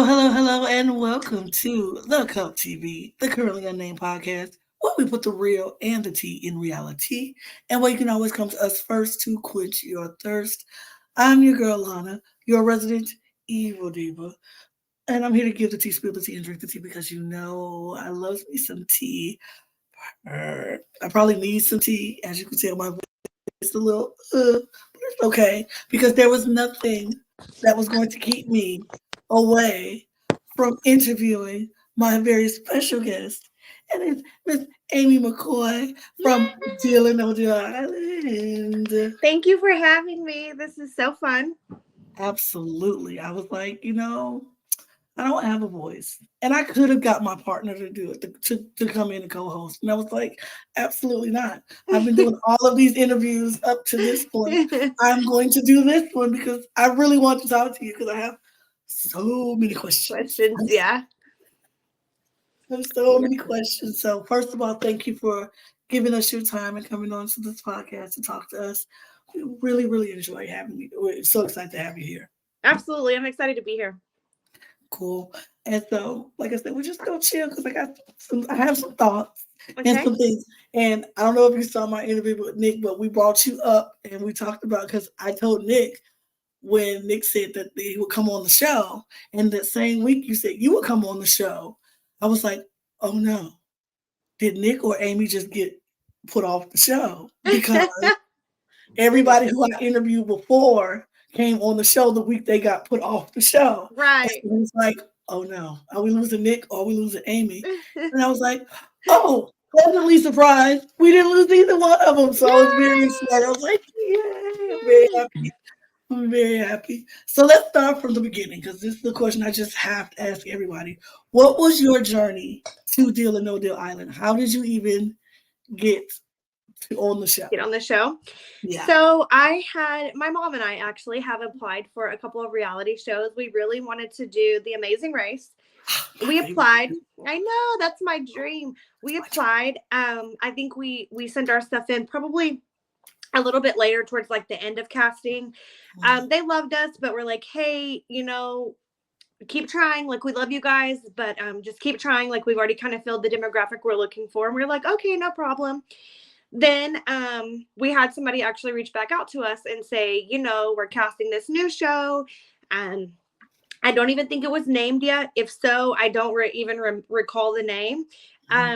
Hello, and welcome to the Cup TV, the Currently Unnamed Podcast, where we put the real and the tea in reality, and where you can always come to us first to quench your thirst. I'm your girl, Lana, your resident evil diva, and I'm here to give the tea, spill the tea, and drink the tea because you know I love me some tea. I probably need some tea, as you can tell, my voice is a little, but it's okay because there was nothing that was going to keep me away from interviewing my very special guest, and it's Miss Amy McCoy from Yay! Deal or No Deal Island. Thank you for having me. This is so fun. Absolutely. I was like, I don't have a voice. And I could have got my partner to do it, to come in and co host. And I was like, absolutely not. I've been doing all of these interviews up to this point. I'm going to do this one because I really want to talk to you because I have so many questions. Questions, yeah. I have so many questions. So, first of all, thank you for giving us your time and coming on to this podcast to talk to us. We really, really enjoy having you. We're so excited to have you here. Absolutely. I'm excited to be here. Cool. And so, like I said, we're just gonna chill because I have some thoughts and Okay. some things. And I don't know if you saw my interview with Nick, but we brought you up and we talked about because I told Nick when Nick said that he would come on the show, and that same week you said you would come on the show. I was like, oh no, did Nick or Amy just get put off the show? Because everybody who I interviewed before came on the show the week they got put off the show. And Right. it was like, oh no, are we losing Nick or are we losing Amy? And I was like, oh, pleasantly surprised. We didn't lose either one of them. So I was very Yay! excited. I was like, yay, I'm very Yay! happy. I'm very happy. So let's start from the beginning because this is the question I just have to ask everybody. What was your journey to Deal or No Deal Island? How did you even get to on the show? Get on the show. Yeah. So my mom and I actually have applied for a couple of reality shows. We really wanted to do The Amazing Race. My We favorite. applied. I know, that's my dream. We That's my dream. applied. I think we sent our stuff in probably a little bit later towards like the end of casting. They loved us, but we're like, hey, keep trying. Like, we love you guys, but just keep trying. Like, we've already kind of filled the demographic we're looking for. And we're like, okay, no problem. Then we had somebody actually reach back out to us and say, we're casting this new show. And I don't even think it was named yet. If so, I don't even recall the name.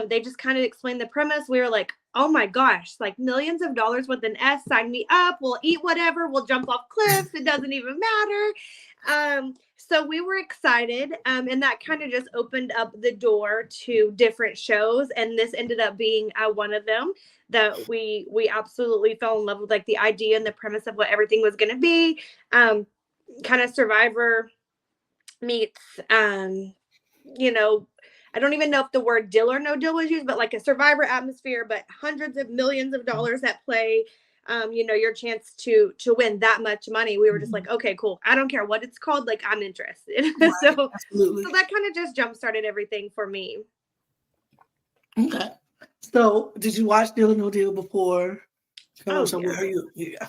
They just kind of explained the premise. We were like, oh my gosh, like millions of dollars with an S, sign me up. We'll eat whatever. We'll jump off cliffs. It doesn't even matter. So we were excited. And that kind of just opened up the door to different shows. And this ended up being one of them that we absolutely fell in love with, like the idea and the premise of what everything was going to be. Kind of Survivor meets, I don't even know if the word deal or no deal was used, but like a Survivor atmosphere, but hundreds of millions of dollars at play. Your chance to win that much money. We were just like, okay, cool. I don't care what it's called. Like, I'm interested. Right, so absolutely. that kind of just jump started everything for me. Okay. So, did you watch Deal or No Deal before? Oh So yeah. were you? Yeah.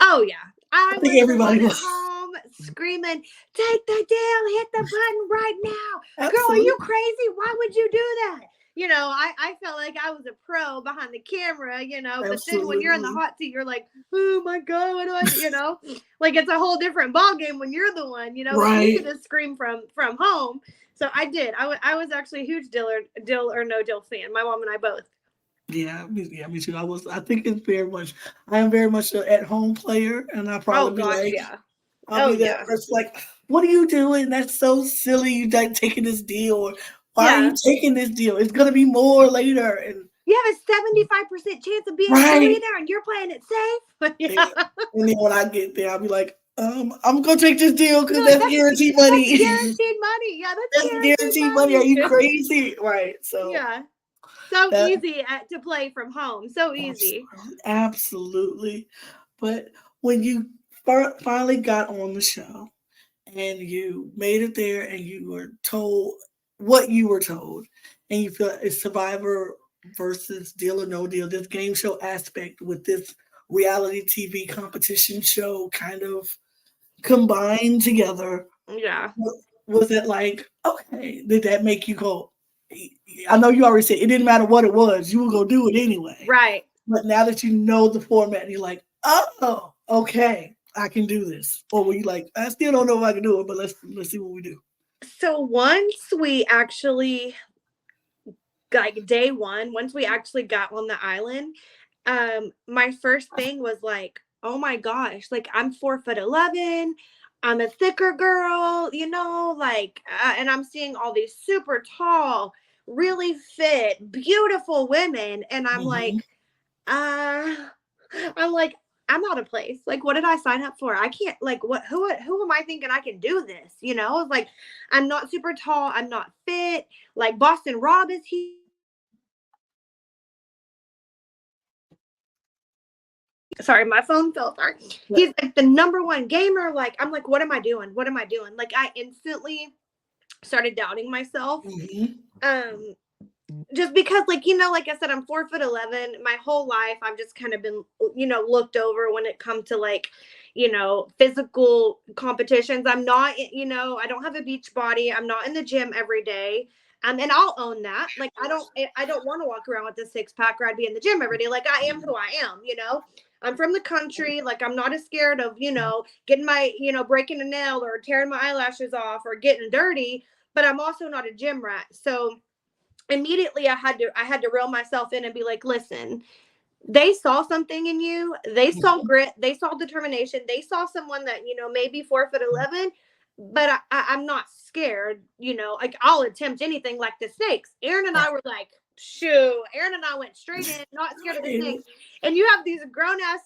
Oh yeah. I I think was the everybody one at was. home screaming, take the deal, hit the button right now. Girl, are Absolutely. you crazy? Why would you do that? I felt like I was a pro behind the camera, but then when you're in the Absolutely. hot seat, you're like, oh my God, what do like it's a whole different ball game when you're the one, but you Right. can just scream from home. So I did. I was actually a huge deal or no deal fan. My mom and I both. Yeah, me too. I think it's very much. I am very much an at-home player, and I'll Oh probably be gosh, like, yeah. I'll Oh be that yeah. person like, what are you doing? That's so silly. You like taking this deal, or why are you Yeah. taking this deal? It's gonna be more later, and You have a 75% chance of being a right. millionaire and you're playing it safe. Yeah. Yeah. And then when I get there, I'll be like, I'm gonna take this deal because You're like, that's that's guaranteed money. guaranteed money. Yeah, that's That's guaranteed guaranteed money. Are you money. crazy? Right. So Yeah. So that easy to play from home. So easy. absolutely. But when you finally got on the show and you made it there and you were told what you were told, and you feel it's Survivor versus Deal or No Deal, this game show aspect with this reality TV competition show kind of combined together. Yeah. was it like, okay, did that make you go, I know you already said it didn't matter what it was, you were gonna do it anyway. Right. But now that you know the format, you're like, oh, okay, I can do this. Or were you like, I still don't know if I can do it, but let's see what we do. So once we actually, like day one, once we actually got on the island, my first thing was like, oh my gosh, like I'm 4'11", I'm a thicker girl, like, and I'm seeing all these super tall, really fit, beautiful women, and Mm-hmm. uh, I'm like, I'm out of place. Like, what did I sign up for? I can't. Like, what? Who am I thinking I can do this? Like, I'm not super tall. I'm not fit. Like, Boston Rob is here. Sorry, my phone fell. Sorry. He's like the number one gamer. Like, I'm like, what am I doing? What am I doing? Like, I instantly started doubting myself. Mm-hmm. Just because, like, like I said, I'm 4'11". My whole life, I've just kind of been, looked over when it comes to like, physical competitions. I'm not, I don't have a beach body. I'm not in the gym every day. And I'll own that. Like, I don't want to walk around with a six pack or I'd be in the gym every day. Like, I am who I am. I'm from the country. Like, I'm not as scared of, getting my, breaking a nail or tearing my eyelashes off or getting dirty, but I'm also not a gym rat. So immediately I had to reel myself in and be like, listen, they saw something in you. They saw grit. They saw determination. They saw someone that, maybe 4'11", but I'm not scared. Like, I'll attempt anything like the snakes. Aaron and I were like, shoo. Aaron and I went straight in, not scared of the snakes. And you have these grown ass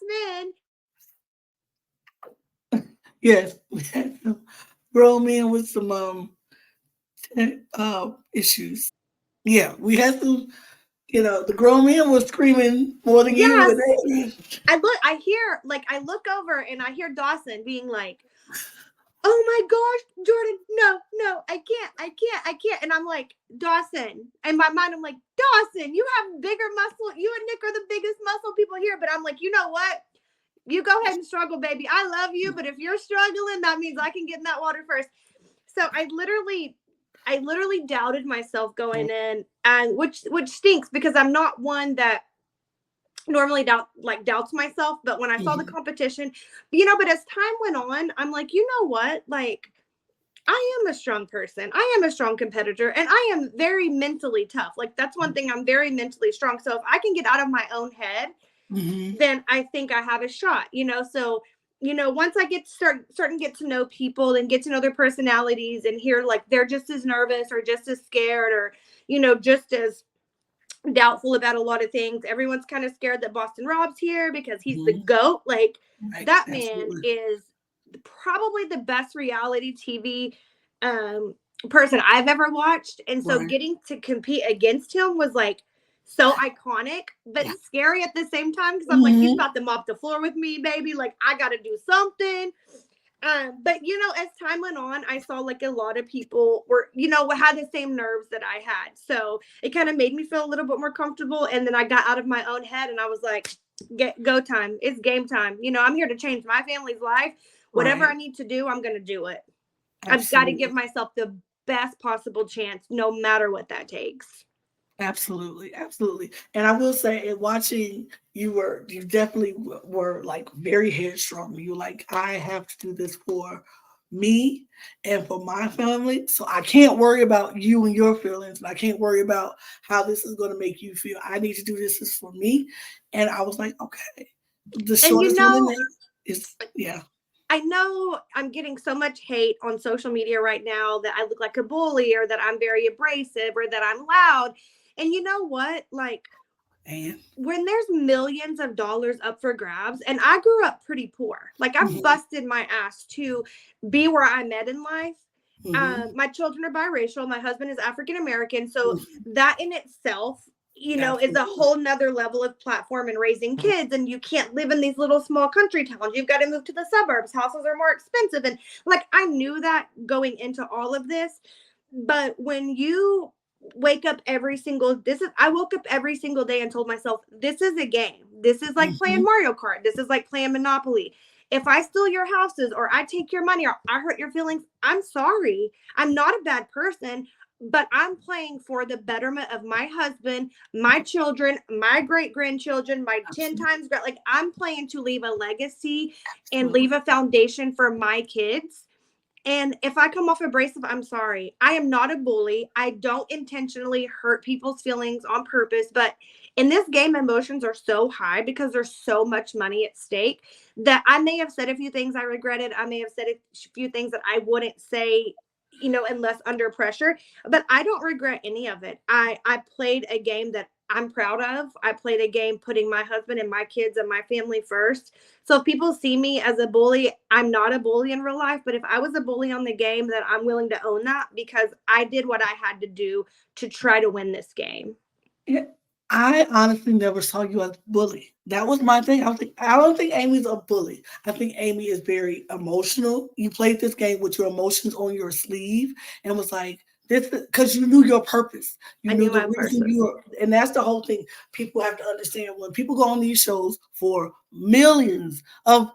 men. Yes, grown men with some issues. Yeah, we had some. The grown man was screaming more than you. Yes. And I look over and I hear Dawson being like, oh my gosh, Jordan, no, I can't. And I'm like, Dawson. In my mind, I'm like, Dawson, you have bigger muscle. You and Nick are the biggest muscle people here. But I'm like, you know what? You go ahead and struggle, baby. I love you. But if you're struggling, that means I can get in that water first. So I literally doubted myself going in, and which stinks because I'm not one that normally doubts myself. But when I saw the competition, but as time went on, I'm like, you know what? Like, I am a strong person. I am a strong competitor, and I am very mentally tough. Like, that's one thing, I'm very mentally strong. So if I can get out of my own head, then I think I have a shot, So, once I starting to get to know people and get to know their personalities and hear like they're just as nervous or just as scared or, just as doubtful about a lot of things. Everyone's kind of scared that Boston Rob's here because he's the GOAT. Like, that man is probably the best reality TV person I've ever watched. And so getting to compete against him was like so iconic, but scary at the same time because I'm like, he's about to mop the floor with me, baby. Like, I got to do something. But as time went on, I saw like a lot of people were, had the same nerves that I had. So it kind of made me feel a little bit more comfortable. And then I got out of my own head and I was like, go time. It's game time. I'm here to change my family's life. Whatever I need to do, I'm going to do it. I've got to give myself the best possible chance, no matter what that takes. Absolutely. And I will say, in watching, you definitely were like very headstrong. You were like, I have to do this for me and for my family. So I can't worry about you and your feelings. And I can't worry about how this is going to make you feel. I need to do this for me. And I was like, okay, the shortest one is, yeah. I know I'm getting so much hate on social media right now that I look like a bully or that I'm very abrasive or that I'm loud. And you know what? Like, when there's millions of dollars up for grabs, and I grew up pretty poor, like I've busted my ass to be where I'm at in life. My children are biracial. My husband is African American. So that in itself, is a whole nother level of platform in raising kids. And you can't live in these little small country towns. You've got to move to the suburbs. Houses are more expensive. And like, I knew that going into all of this. But when you wake up I woke up every single day and told myself, this is a game. This is like playing Mario Kart. This is like playing Monopoly. if I steal your houses or I take your money or I hurt your feelings, I'm sorry. I'm not a bad person, but I'm playing for the betterment of my husband, my children, my great-grandchildren, my 10 times great. Like, I'm playing to leave a legacy and leave a foundation for my kids. And if I come off abrasive, I'm sorry. I am not a bully. I don't intentionally hurt people's feelings on purpose. But in this game, emotions are so high because there's so much money at stake that I may have said a few things I regretted. I may have said a few things that I wouldn't say, unless under pressure. But I don't regret any of it. I played a game that I'm proud of. I played a game putting my husband and my kids and my family first. So if people see me as a bully, I'm not a bully in real life. But if I was a bully on the game, then I'm willing to own that because I did what I had to do to try to win this game. Yeah, I honestly never saw you as a bully. That was my thing. I don't think Amy's a bully. I think Amy is very emotional. You played this game with your emotions on your sleeve and was like, this because you knew your purpose. You I knew knew the my reason purpose. you were, and that's the whole thing. People have to understand when people go on these shows for millions of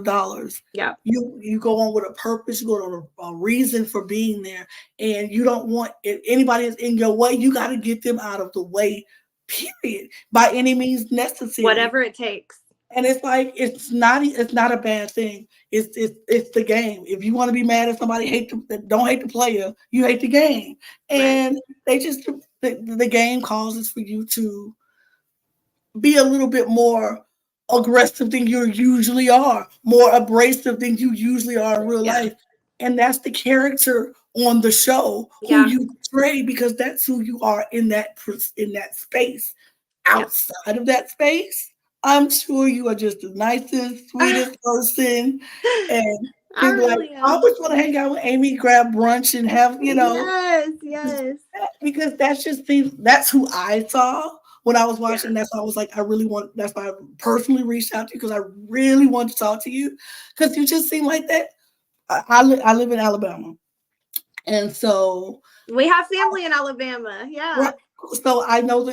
dollars. Yeah. You go on with a purpose. You go on a reason for being there, and you don't want if anybody is in your way. You got to get them out of the way. Period. By any means necessary. Whatever it takes. And it's like it's not a bad thing. It's the game. If you want to be mad at somebody, don't hate the player. You hate the game, and Right. they just the game causes for you to be a little bit more aggressive than you usually are, more abrasive than you usually are in real Yeah. life, and that's the character on the show who Yeah. you portray because that's who you are in that space. Yeah. Outside of that space, I'm sure you are just the nicest, sweetest person, and I people like really I am. always want to hang out with Amy, grab brunch, and have Yes, just yes. because that's who I saw when I was Yeah. watching. That's why I was like, I really want. That's why I personally reached out to you because I really want to talk to you because you just seem like that. I live in Alabama, and so We have family in Alabama. Yeah. right. So I know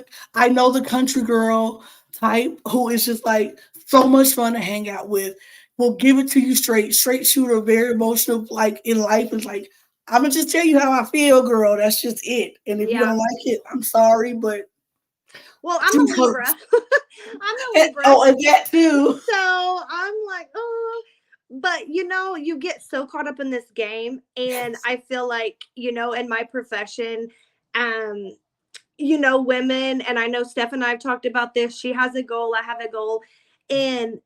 the country girl type who is just like so much fun to hang out with. Will give it to you straight shooter, very emotional, like in life. It's like I'm gonna just tell you how I feel, girl. That's just it. And if you Yeah. don't like it, I'm sorry, but Well, I'm a truth Libra. hurts. I'm a Libra. And that too. So I'm like, oh, but you get so caught up in this game. And Yes. I feel like, in my profession, um, women, and I know Steph and I have talked about this. She has a goal, I have a goal. And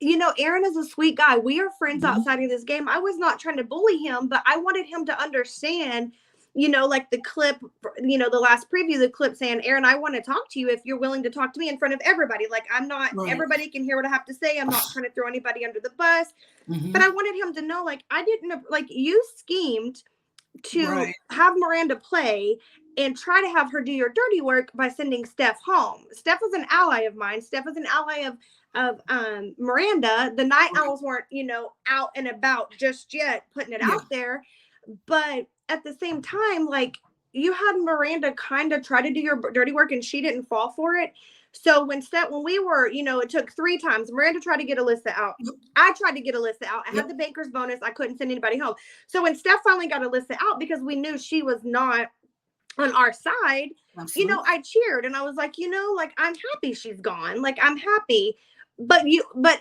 Aaron is a sweet guy. We are friends Mhm. outside of this game. I was not trying to bully him, but I wanted him to understand, like the clip, the last preview, the clip saying, Aaron, I want to talk to you if you're willing to talk to me in front of everybody. Like, I'm not, Right. everybody can hear what I have to say. I'm not trying to throw anybody under the bus. But I Mhm. wanted him to know, like, I didn't, like, you schemed to Right. have Miranda play and try to have her do your dirty work by sending Steph home. Steph was an ally of mine. Steph was an ally of Miranda. The night Right. owls weren't, out and about just yet, putting it Yeah. out there. But at the same time, like, you had Miranda kind of try to do your dirty work and she didn't fall for it. So when we were, it took 3 times. Miranda tried to get Alyssa out. Yep. I tried to get Alyssa out. I had Yep. the banker's bonus. I couldn't send anybody home. So when Steph finally got Alyssa out because we knew she was not on our side, Absolutely. I cheered and I was like, like, I'm happy she's gone. Like, I'm happy. But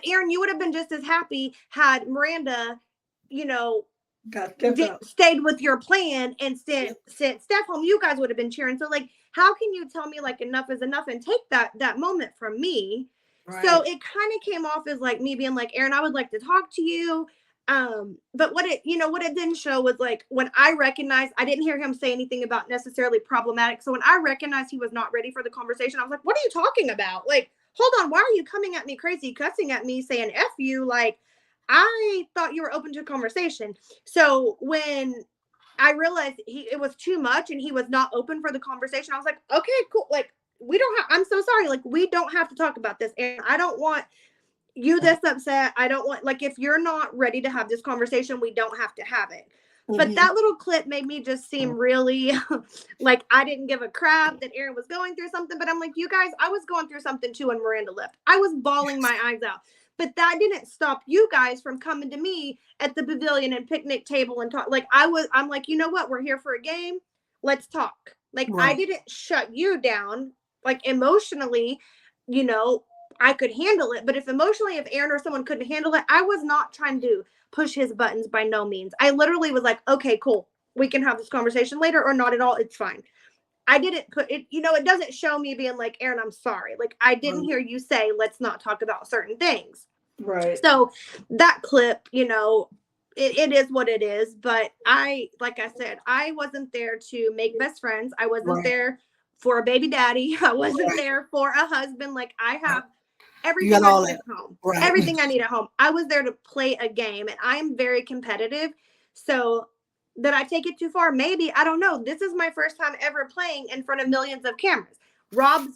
Aaron, you would have been just as happy had Miranda, you know, Got stepped out. stayed with your plan and sent Yep. Steph home. You guys would have been cheering. So, like, how can you tell me, like, enough is enough and take that moment from me? So Right. it kind of came off as like me being like, Aaron, I would like to talk to you. But what it didn't show was, like, when I recognized, I didn't hear him say anything about necessarily problematic. So when I recognized he was not ready for the conversation, I was like, what are you talking about? Like, hold on, why are you coming at me crazy, cussing at me, saying F you? Like, I thought you were open to a conversation. So when I realized it was too much and he was not open for the conversation, I was like, okay, cool. Like, we don't have, I'm so sorry. Like, we don't have to talk about this. And I don't want you this upset. I don't want, like, if you're not ready to have this conversation, we don't have to have it. But Mhm. that little clip made me just seem really like I didn't give a crap that Aaron was going through something. But I'm like, you guys, I was going through something too when Miranda left. I was bawling Yes. my eyes out. But that didn't stop you guys from coming to me at the pavilion and picnic table and talk. Like I'm like, you know what? We're here for a game. Let's talk. Like I Right. didn't shut you down. Like emotionally, you know, I could handle it. But if emotionally, if Aaron or someone couldn't handle it, I was not trying to push his buttons by no means. I literally was like, okay, cool. We can have this conversation later or not at all. It's fine. I didn't put it, you know, it doesn't show me being like, Aaron, I'm sorry. Like, I didn't hear you say, let's not talk about certain things. Right. So that clip, you know, it is what it is. But like I said, I wasn't there to make best friends. I wasn't there for a baby daddy. I wasn't there for a husband. Like, I have everything I need at home. Right. Everything I need at home. I was there to play a game, and I am very competitive. So did I take it too far? Maybe. I don't know. This is my first time ever playing in front of millions of cameras. Rob's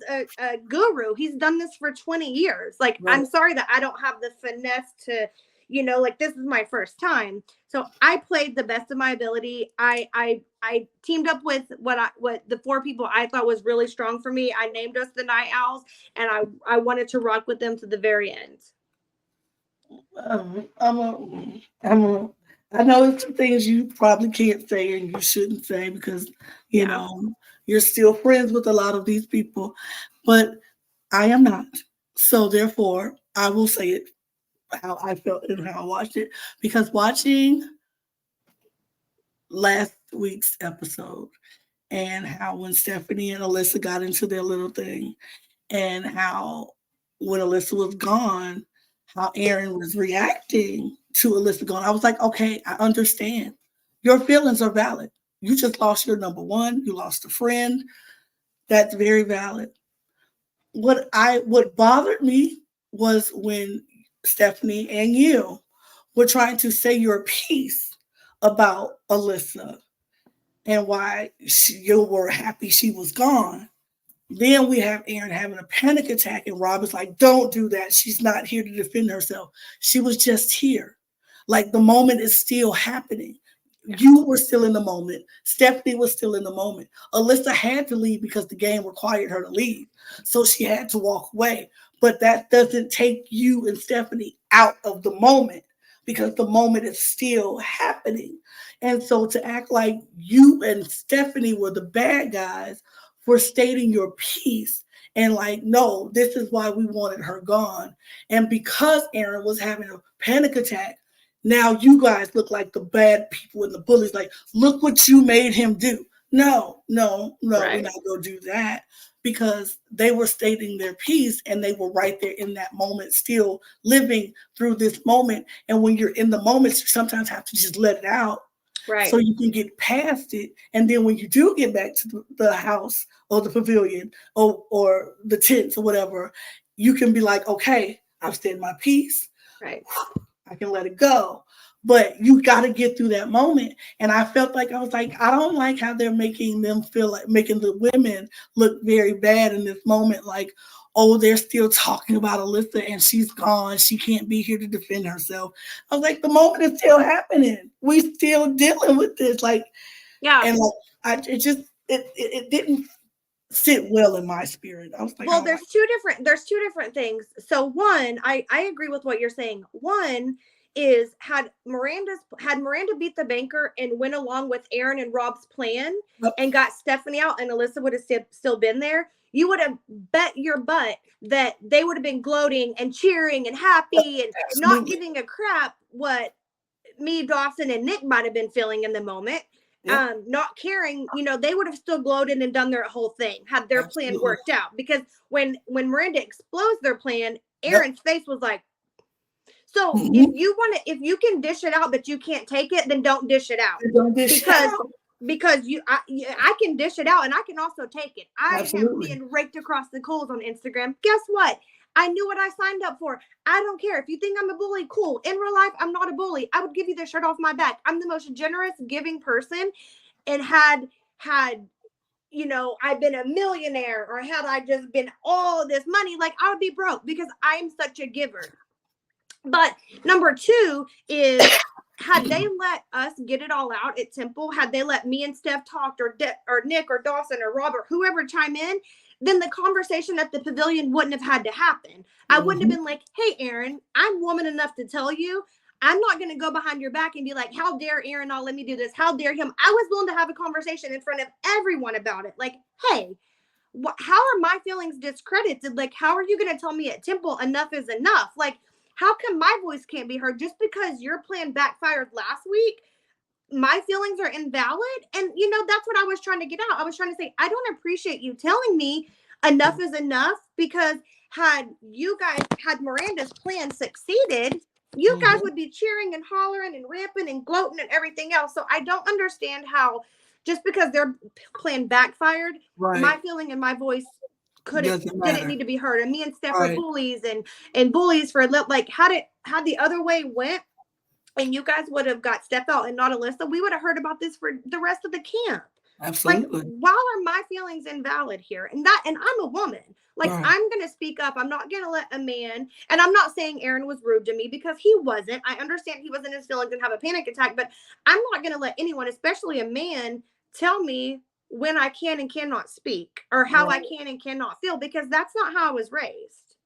a guru. He's done this for 20 years. Like, I'm sorry that I don't have the finesse to, you know, like, this is my first time. So I played the best of my ability. I teamed up with what the 4 people I thought was really strong for me. I named us the Night Owls, and I wanted to rock with them to the very end. I know it's some things you probably can't say and you shouldn't say because, you know, you're still friends with a lot of these people, but I am not. So therefore, I will say it how I felt and how I watched it, because watching last week's episode and how when Stephanie and Alyssa got into their little thing and how when Alyssa was gone, how Aaron was reacting to Alyssa gone, I was like, okay, I understand. Your feelings are valid. You just lost your number one. You lost a friend. That's very valid. What bothered me was when Stephanie and you were trying to say your piece about Alyssa and why you were happy she was gone. Then we have Aaron having a panic attack, and Rob is like, don't do that. She's not here to defend herself. She was just here. Like, the moment is still happening. You were still in the moment. Stephanie was still in the moment. Alyssa had to leave because the game required her to leave. So she had to walk away. But that doesn't take you and Stephanie out of the moment because the moment is still happening. And so to act like you and Stephanie were the bad guys for stating your piece and like, no, this is why we wanted her gone. And because Aaron was having a panic attack, now you guys look like the bad people and the bullies. Like, look what you made him do. No, we're not going to do that, because they were stating their piece and they were right there in that moment, still living through this moment. And when you're in the moment, you sometimes have to just let it out. Right. So you can get past it. And then when you do get back to the house or the pavilion or the tents or whatever, you can be like, okay, I've said my piece. Right. I can let it go. But you got to get through that moment. And I felt like, I was like, I don't like how they're making them feel like, making the women look very bad in this moment. Like, oh, they're still talking about Alyssa and she's gone. She can't be here to defend herself. I was like, the moment is still happening. We still dealing with this. Like, yeah. And like, it didn't sit well in my spirit. I was like, well, there's two different things. So one, I agree with what you're saying. One is had Miranda beat the banker and went along with Aaron and Rob's plan and got Stephanie out and Alyssa would have still been there, you would have bet your butt that they would have been gloating and cheering and happy and not giving a crap what me, Dawson, and Nick might have been feeling in the moment. Yep. Not caring, you know, they would have still gloated and done their whole thing had their plan worked out. Because when Miranda explodes their plan, Aaron's face was like, so if you can dish it out but you can't take it, then don't dish it out. Because I can dish it out and I can also take it. I have been raked across the coals on Instagram. Guess what? I knew what I signed up for. I don't care. If you think I'm a bully, cool. In real life, I'm not a bully. I would give you the shirt off my back. I'm the most generous, giving person. And had you know, I've been a millionaire or had I just been all this money, like I would be broke because I'm such a giver. But number two is, had they let us get it all out at Temple, had they let me and Steph talk or Nick or Dawson or Robert, whoever chime in, then the conversation at the pavilion wouldn't have had to happen. I wouldn't have been like, hey, Aaron, I'm woman enough to tell you, I'm not going to go behind your back and be like, how dare Aaron not let me do this? How dare him? I was willing to have a conversation in front of everyone about it. Like, hey, how are my feelings discredited? Like, how are you going to tell me at Temple enough is enough? Like, how come my voice can't be heard just because your plan backfired last week? My feelings are invalid. And, that's what I was trying to get out. I was trying to say, I don't appreciate you telling me enough is enough, because had Miranda's plan succeeded, you guys would be cheering and hollering and ramping and gloating and everything else. So I don't understand how, just because their plan backfired, my feeling and my voice didn't need to be heard. And me and Steph were bullies and bullies for, like, had the other way went, and you guys would have got Steph out and not Alyssa, we would have heard about this for the rest of the camp. Absolutely. Like, why are my feelings invalid here? And I'm a woman. Like, I'm going to speak up. I'm not going to let a man, and I'm not saying Aaron was rude to me, because he wasn't. I understand he was in his feelings and have a panic attack, but I'm not going to let anyone, especially a man, tell me when I can and cannot speak, or how I can and cannot feel, because that's not how I was raised.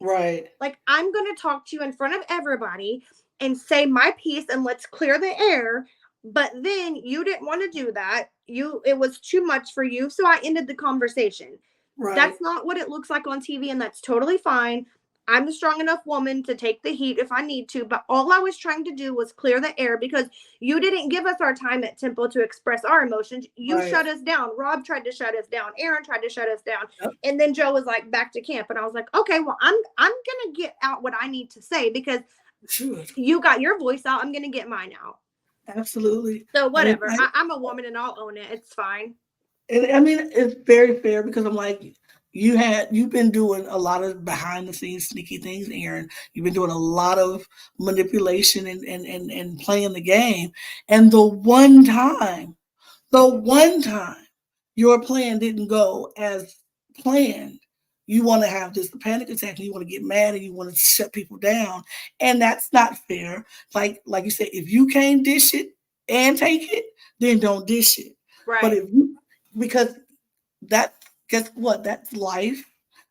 Right. Like, I'm going to talk to you in front of everybody and say my piece, and let's clear the air. But then you didn't want to do that. It was too much for you. So I ended the conversation. Right. That's not what it looks like on TV, and that's totally fine. I'm a strong enough woman to take the heat if I need to. But all I was trying to do was clear the air, because you didn't give us our time at Temple to express our emotions. You shut us down. Rob tried to shut us down. Aaron tried to shut us down. Yep. And then Joe was like, back to camp. And I was like, okay, well, I'm going to get out what I need to say, because you got your voice out. I'm going to get mine out. Absolutely. So whatever. I'm a woman and I'll own it. It's fine. And I mean, it's very fair, because I'm like, you've been doing a lot of behind the scenes sneaky things, Aaron. You've been doing a lot of manipulation and playing the game. And the one time your plan didn't go as planned, you want to have this panic attack, and you want to get mad, and you want to shut people down. And that's not fair. Like you said, if you can't dish it and take it, then don't dish it. Right. But because guess what? That's life.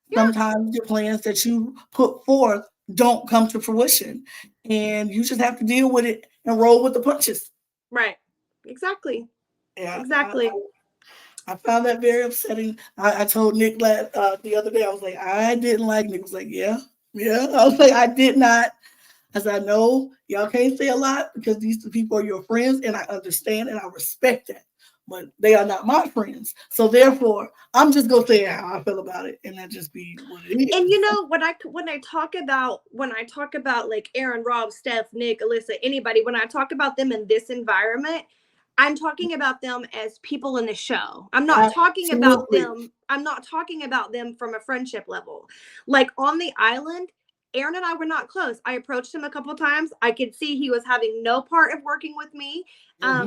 Yeah. Sometimes your plans that you put forth don't come to fruition, and you just have to deal with it and roll with the punches. Right. Exactly. Yeah. Exactly. I found that very upsetting. I told Nick the other day, I was like, I didn't like Nick. Was like, yeah. I was like, I did not. As I know, y'all can't say a lot, because these people are your friends, and I understand and I respect that. But they are not my friends. So therefore, I'm just gonna say how I feel about it, and that just be what it is. And when I talk about like Aaron, Rob, Steph, Nick, Alyssa, anybody, when I talk about them in this environment, I'm talking about them as people in the show. I'm not talking about them. I'm not talking about them from a friendship level. Like, on the island, Aaron and I were not close. I approached him a couple of times. I could see he was having no part of working with me.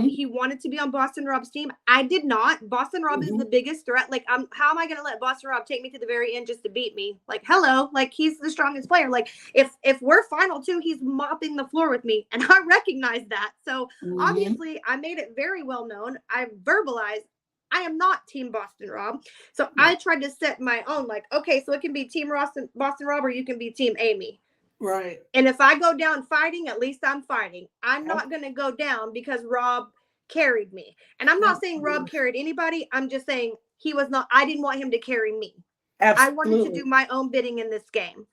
He wanted to be on Boston Rob's team. I did not. Boston Rob is the biggest threat. Like, how am I going to let Boston Rob take me to the very end just to beat me? Like, hello, like, he's the strongest player. Like, if we're final two, he's mopping the floor with me, and I recognize that. So obviously, I made it very well known. I verbalized I am not Team Boston Rob. So I tried to set my own, like, okay, so it can be Team Boston Rob, or you can be Team Amy. Right. And if I go down fighting, at least I'm fighting. I'm not going to go down because Rob carried me. And I'm not saying Rob carried anybody. I'm just saying I didn't want him to carry me. Absolutely. I wanted to do my own bidding in this game.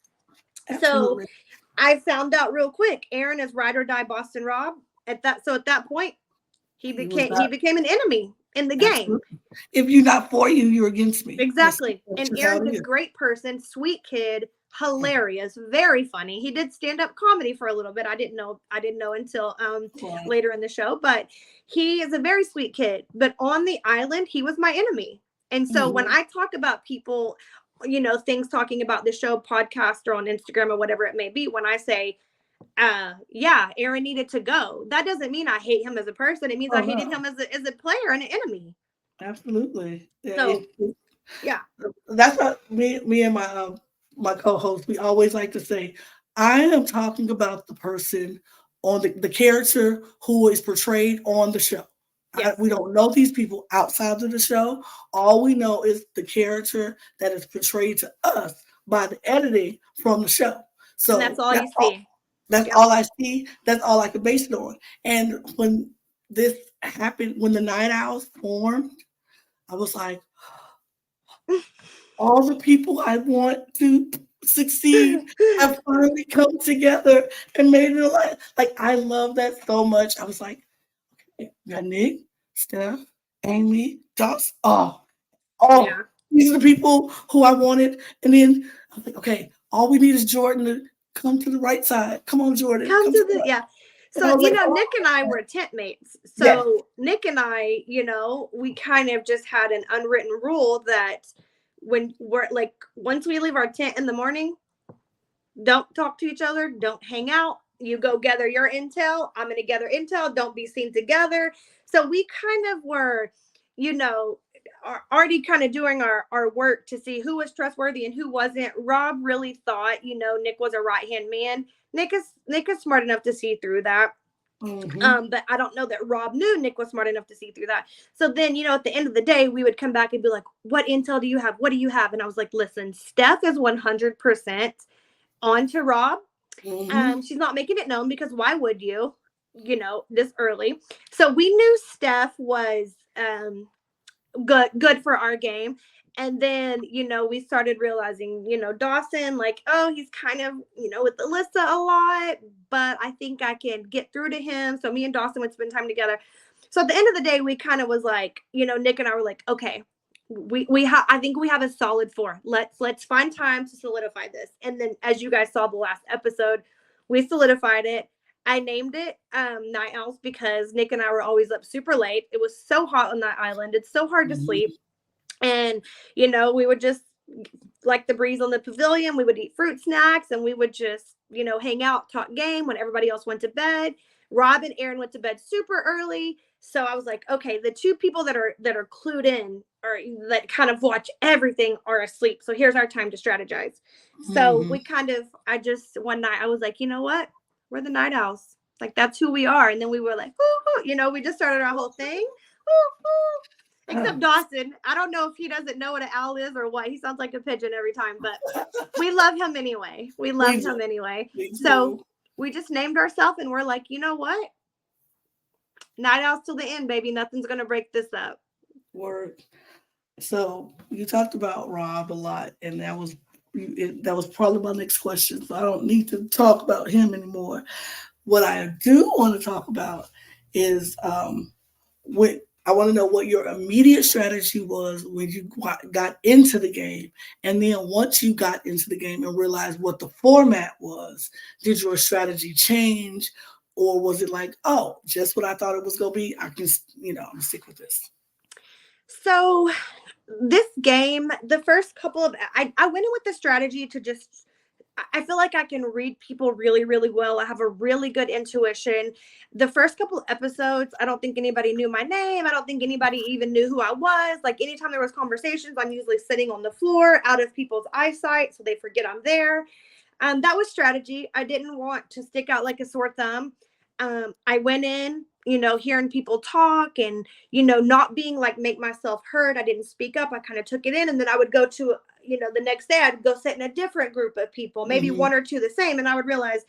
Absolutely. So I found out real quick, Aaron is ride or die Boston Rob. At that point, he became an enemy in the game. If you're not for you, you're against me. Exactly. And Aaron's a great person, sweet kid, hilarious, very funny. He did stand-up comedy for a little bit. I didn't know until later in the show, but he is a very sweet kid. But on the island, he was my enemy. And so when I talk about people, things talking about the show, podcast, or on Instagram, or whatever it may be, when I say, Aaron needed to go, that doesn't mean I hate him as a person. It means I hated him as a player and an enemy. Absolutely. So, that's what me and my co-host, we always like to say, I am talking about the person on the character who is portrayed on the show. Yes. We don't know these people outside of the show. All we know is the character that is portrayed to us by the editing from the show. And that's So all you that's all. see. That's Yep. all I see. That's all I can base it on. And when this happened, when the Night Owls formed, I was like, all the people I want to succeed have finally come together and made it alive. Like I love that so much. I was like, okay, we got Nick, Steph, Amy, Joss. Oh, Yeah. these are the people who I wanted. And then I was like, okay, all we need is Jordan to come to the right side. Come on, Jordan, Come come to to the the, right. yeah. And I So, was like, Nick and I were tent mates. yes. So Nick and I, we kind of just had an unwritten rule that when we're like, once we leave our tent in the morning, don't talk to each other, don't hang out. You go gather your intel. I'm going to gather intel. Don't be seen together. So we kind of were, already kind of doing our work to see who was trustworthy and who wasn't. Rob really thought, Nick was a right-hand man. Nick is smart enough to see through that. But I don't know that Rob knew Nick was smart enough to see through that. So then, at the end of the day, we would come back and be like, what intel do you have? What do you have? And I was like, listen, Steph is 100% on to Rob. She's not making it known because why would you, this early? So we knew Steph was good for our game. And then, we started realizing, Dawson, like, oh, he's kind of, with Alyssa a lot, but I think I can get through to him. So me and Dawson would spend time together. So at the end of the day, we kind of was like, Nick and I were like, okay, I think we have a solid 4. Let's find time to solidify this. And then as you guys saw the last episode, we solidified it. I named it Night Owls because Nick and I were always up super late. It was so hot on that island. It's so hard to sleep. And, we would just, like the breeze on the pavilion, we would eat fruit snacks and we would just, hang out, talk game when everybody else went to bed. Rob and Aaron went to bed super early. So I was like, okay, the 2 people that are clued in or that kind of watch everything are asleep. So here's our time to strategize. So we one night I was like, you know what? We're the Night Owls. Like, that's who we are. And then we were like, we just started our whole thing. Except Dawson. I don't know if he doesn't know what an owl is or what. He sounds like a pigeon every time, but we love him anyway. So we just named ourselves and we're like, you know what? Night Owls till the end, baby. Nothing's going to break this up. Word. So you talked about Rob a lot, and that was probably my next question. So I don't need to talk about him anymore. What I do want to talk about is what I want to know what your immediate strategy was when you got into the game, and then once you got into the game and realized what the format was, did your strategy change, or was it like, oh, just what I thought it was going to be? I can, I'm stick with this. So this game, the first couple of, I went in with the strategy to just, I feel like I can read people really, really well. I have a really good intuition. The first couple of episodes, I don't think anybody knew my name. I don't think anybody even knew who I was. Like anytime there was conversations, I'm usually sitting on the floor out of people's eyesight so they forget I'm there. That was strategy. I didn't want to stick out like a sore thumb. I went in, hearing people talk and, not being like, make myself heard. I didn't speak up. I kind of took it in. And then I would go to, the next day I'd go sit in a different group of people, maybe 1 or 2 the same. And I would realize,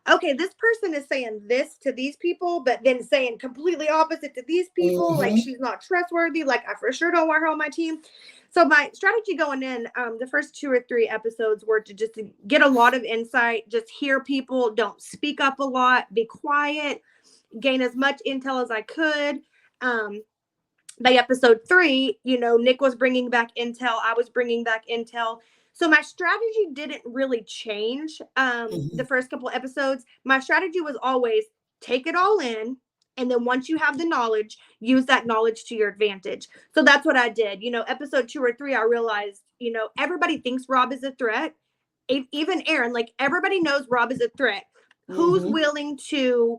okay, this person is saying this to these people, but then saying completely opposite to these people. Like she's not trustworthy. Like I for sure don't want her on my team. So my strategy going in, the first 2 or 3 episodes were to just get a lot of insight, just hear people, don't speak up a lot, be quiet, gain as much intel as I could. By episode 3, Nick was bringing back intel. I was bringing back intel. So my strategy didn't really change the first couple episodes. My strategy was always take it all in. And then once you have the knowledge, use that knowledge to your advantage. So that's what I did. Episode 2 or 3, I realized, everybody thinks Rob is a threat. Even Aaron, like everybody knows Rob is a threat. Who's willing to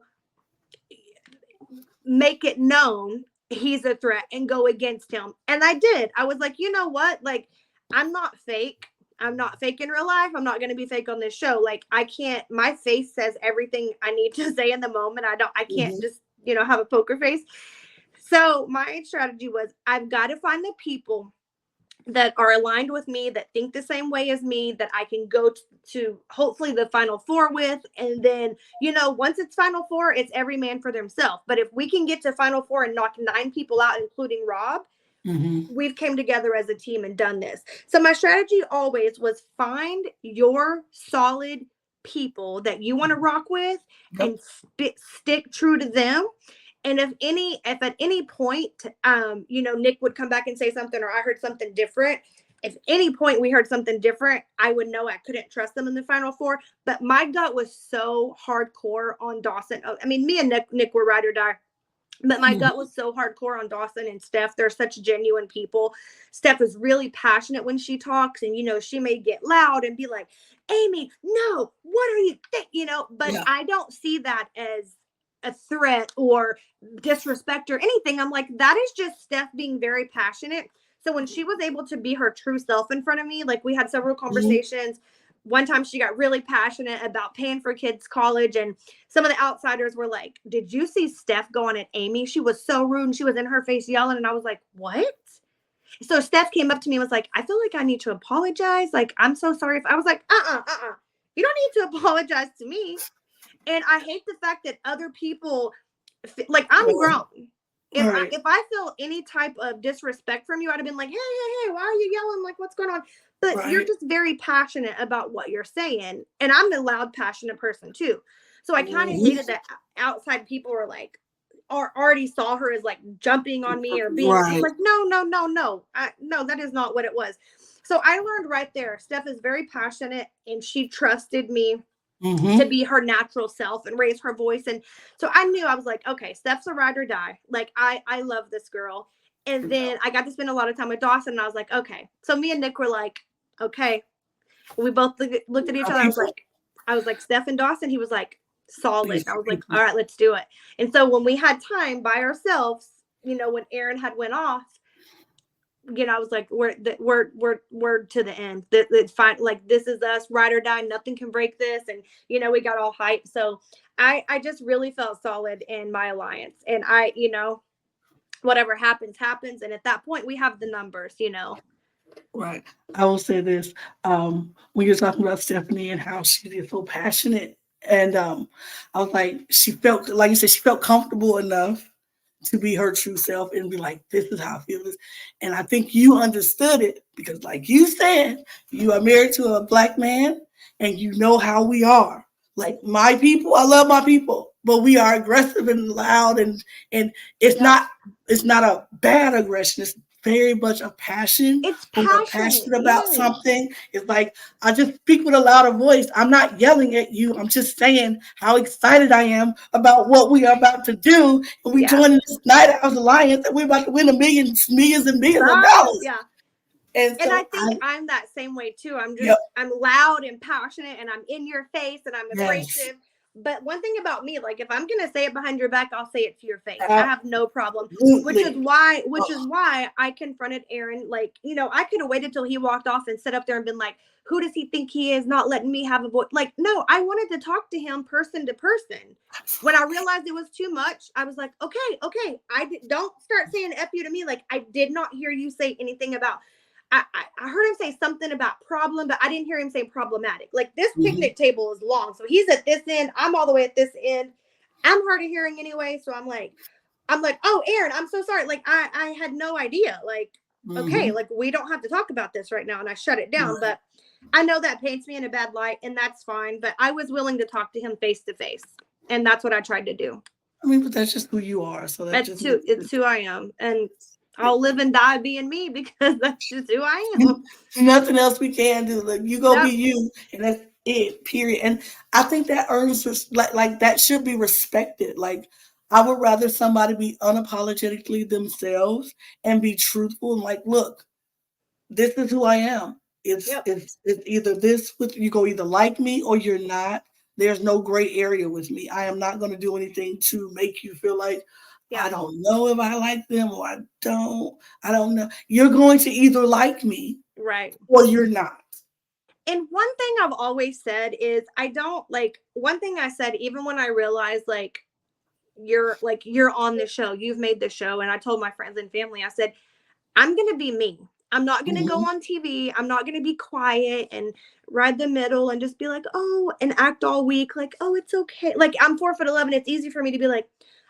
make it known he's a threat and go against him? And I did. I was like, you know what? Like, I'm not fake. I'm not fake in real life. I'm not going to be fake on this show. Like, I can't, my face says everything I need to say in the moment. I can't just, have a poker face. So my strategy was I've got to find the people that are aligned with me, that think the same way as me, that I can go to hopefully the final four with. And then, once it's final four, it's every man for themselves. But if we can get to final four and knock 9 people out, including Rob, we've came together as a team and done this. So my strategy always was find your solid people that you want to rock with and stick true to them. And if at any point, Nick would come back and say something, or I heard something different. If any point we heard something different, I would know I couldn't trust them in the final four. But my gut was so hardcore on Dawson. I mean, me and Nick were ride or die. But my gut was so hardcore on Dawson and Steph. They're such genuine people. Steph is really passionate when she talks, and she may get loud and be like, "Amy, no, what are you but I don't see that as a threat or disrespect or anything. I'm like, that is just Steph being very passionate. So when she was able to be her true self in front of me, like we had several conversations. One time she got really passionate about paying for kids' college, and some of the outsiders were like, "Did you see Steph going at Amy? She was so rude and she was in her face yelling." And I was like, "What?" So Steph came up to me and was like, "I feel like I need to apologize. Like, I'm so sorry." If I was like, you don't need to apologize to me. And I hate the fact that other people, like, I'm grown. If I feel any type of disrespect from you, I'd have been like, hey, why are you yelling? Like, what's going on? But you're just very passionate about what you're saying. And I'm a loud, passionate person too. So I kind of hated that outside people were like, or already saw her as like jumping on me or being like, no. No, that is not what it was. So I learned right there, Steph is very passionate and she trusted me to be her natural self and raise her voice. And so I knew, I was like, okay, Steph's a ride or die. Like, I love this girl. And then I got to spend a lot of time with Dawson, and I was like, okay. So me and Nick were like, okay. We both looked at each other. I was like, Steph and Dawson. He was like, solid. I was like, all right, let's do it. And so when we had time by ourselves, when Aaron had went off, I was like, we're to the end. It's fine. Like, this is us, ride or die. Nothing can break this. And, we got all hyped. So I just really felt solid in my alliance. And whatever happens. And at that point, we have the numbers, Right. I will say this. When you're talking about Stephanie and how she is so passionate, and I was like, she felt, like you said, she felt comfortable enough to be her true self and be like, this is how I feel this. And I think you understood it because, like you said, you are married to a Black man and you know how we are. Like, my people, I love my people, but we are aggressive and loud, and it's not a bad aggression. It's very much a passion. It's When we're passionate about something, it's like, I just speak with a louder voice. I'm not yelling at you. I'm just saying how excited I am about what we are about to do. And we joining this Night Owls Alliance, and we're about to win millions and millions of dollars. Yeah. And so I think I'm that same way too. I'm loud and passionate, and I'm in your face, and I'm abrasive. But one thing about me, like, if I'm gonna say it behind your back, I'll say it to your face. I have no problem. Which is why I confronted Aaron. Like, I could have waited till he walked off and sat up there and been like, who does he think he is, not letting me have a voice? Like, no, I wanted to talk to him person to person. When I realized it was too much, I was like, okay, don't start saying F you to me. Like, I did not hear you say anything about. I heard him say something about problem, but I didn't hear him say problematic. Like, this picnic table is long, so he's at this end, I'm all the way at this end. I'm hard of hearing anyway, so I'm like, oh, Aaron, I'm so sorry. Like, I had no idea. Like, okay, like, we don't have to talk about this right now, and I shut it down. But I know that paints me in a bad light, and that's fine. But I was willing to talk to him face to face, and that's what I tried to do. I mean, but that's just who you are. So it's who I am, and I'll live and die being me because that's just who I am. Nothing else we can do. Like, you go be you, and that's it. Period. And I think that earns like that should be respected. Like, I would rather somebody be unapologetically themselves and be truthful and like, look, this is who I am. It's either this with you go either like me or you're not. There's no gray area with me. I am not going to do anything to make you feel like I don't know if I like them or I don't know. You're going to either like me, right, or you're not. And one thing I've always said is one thing I said, even when I realized, like, you're on the show. You've made the show. And I told my friends and family, I said, I'm going to be me. I'm not going to go on TV. I'm not going to be quiet and ride the middle and just be like, oh, and act all weak. Like, oh, it's okay. Like, I'm 4'11". It's easy for me to be like,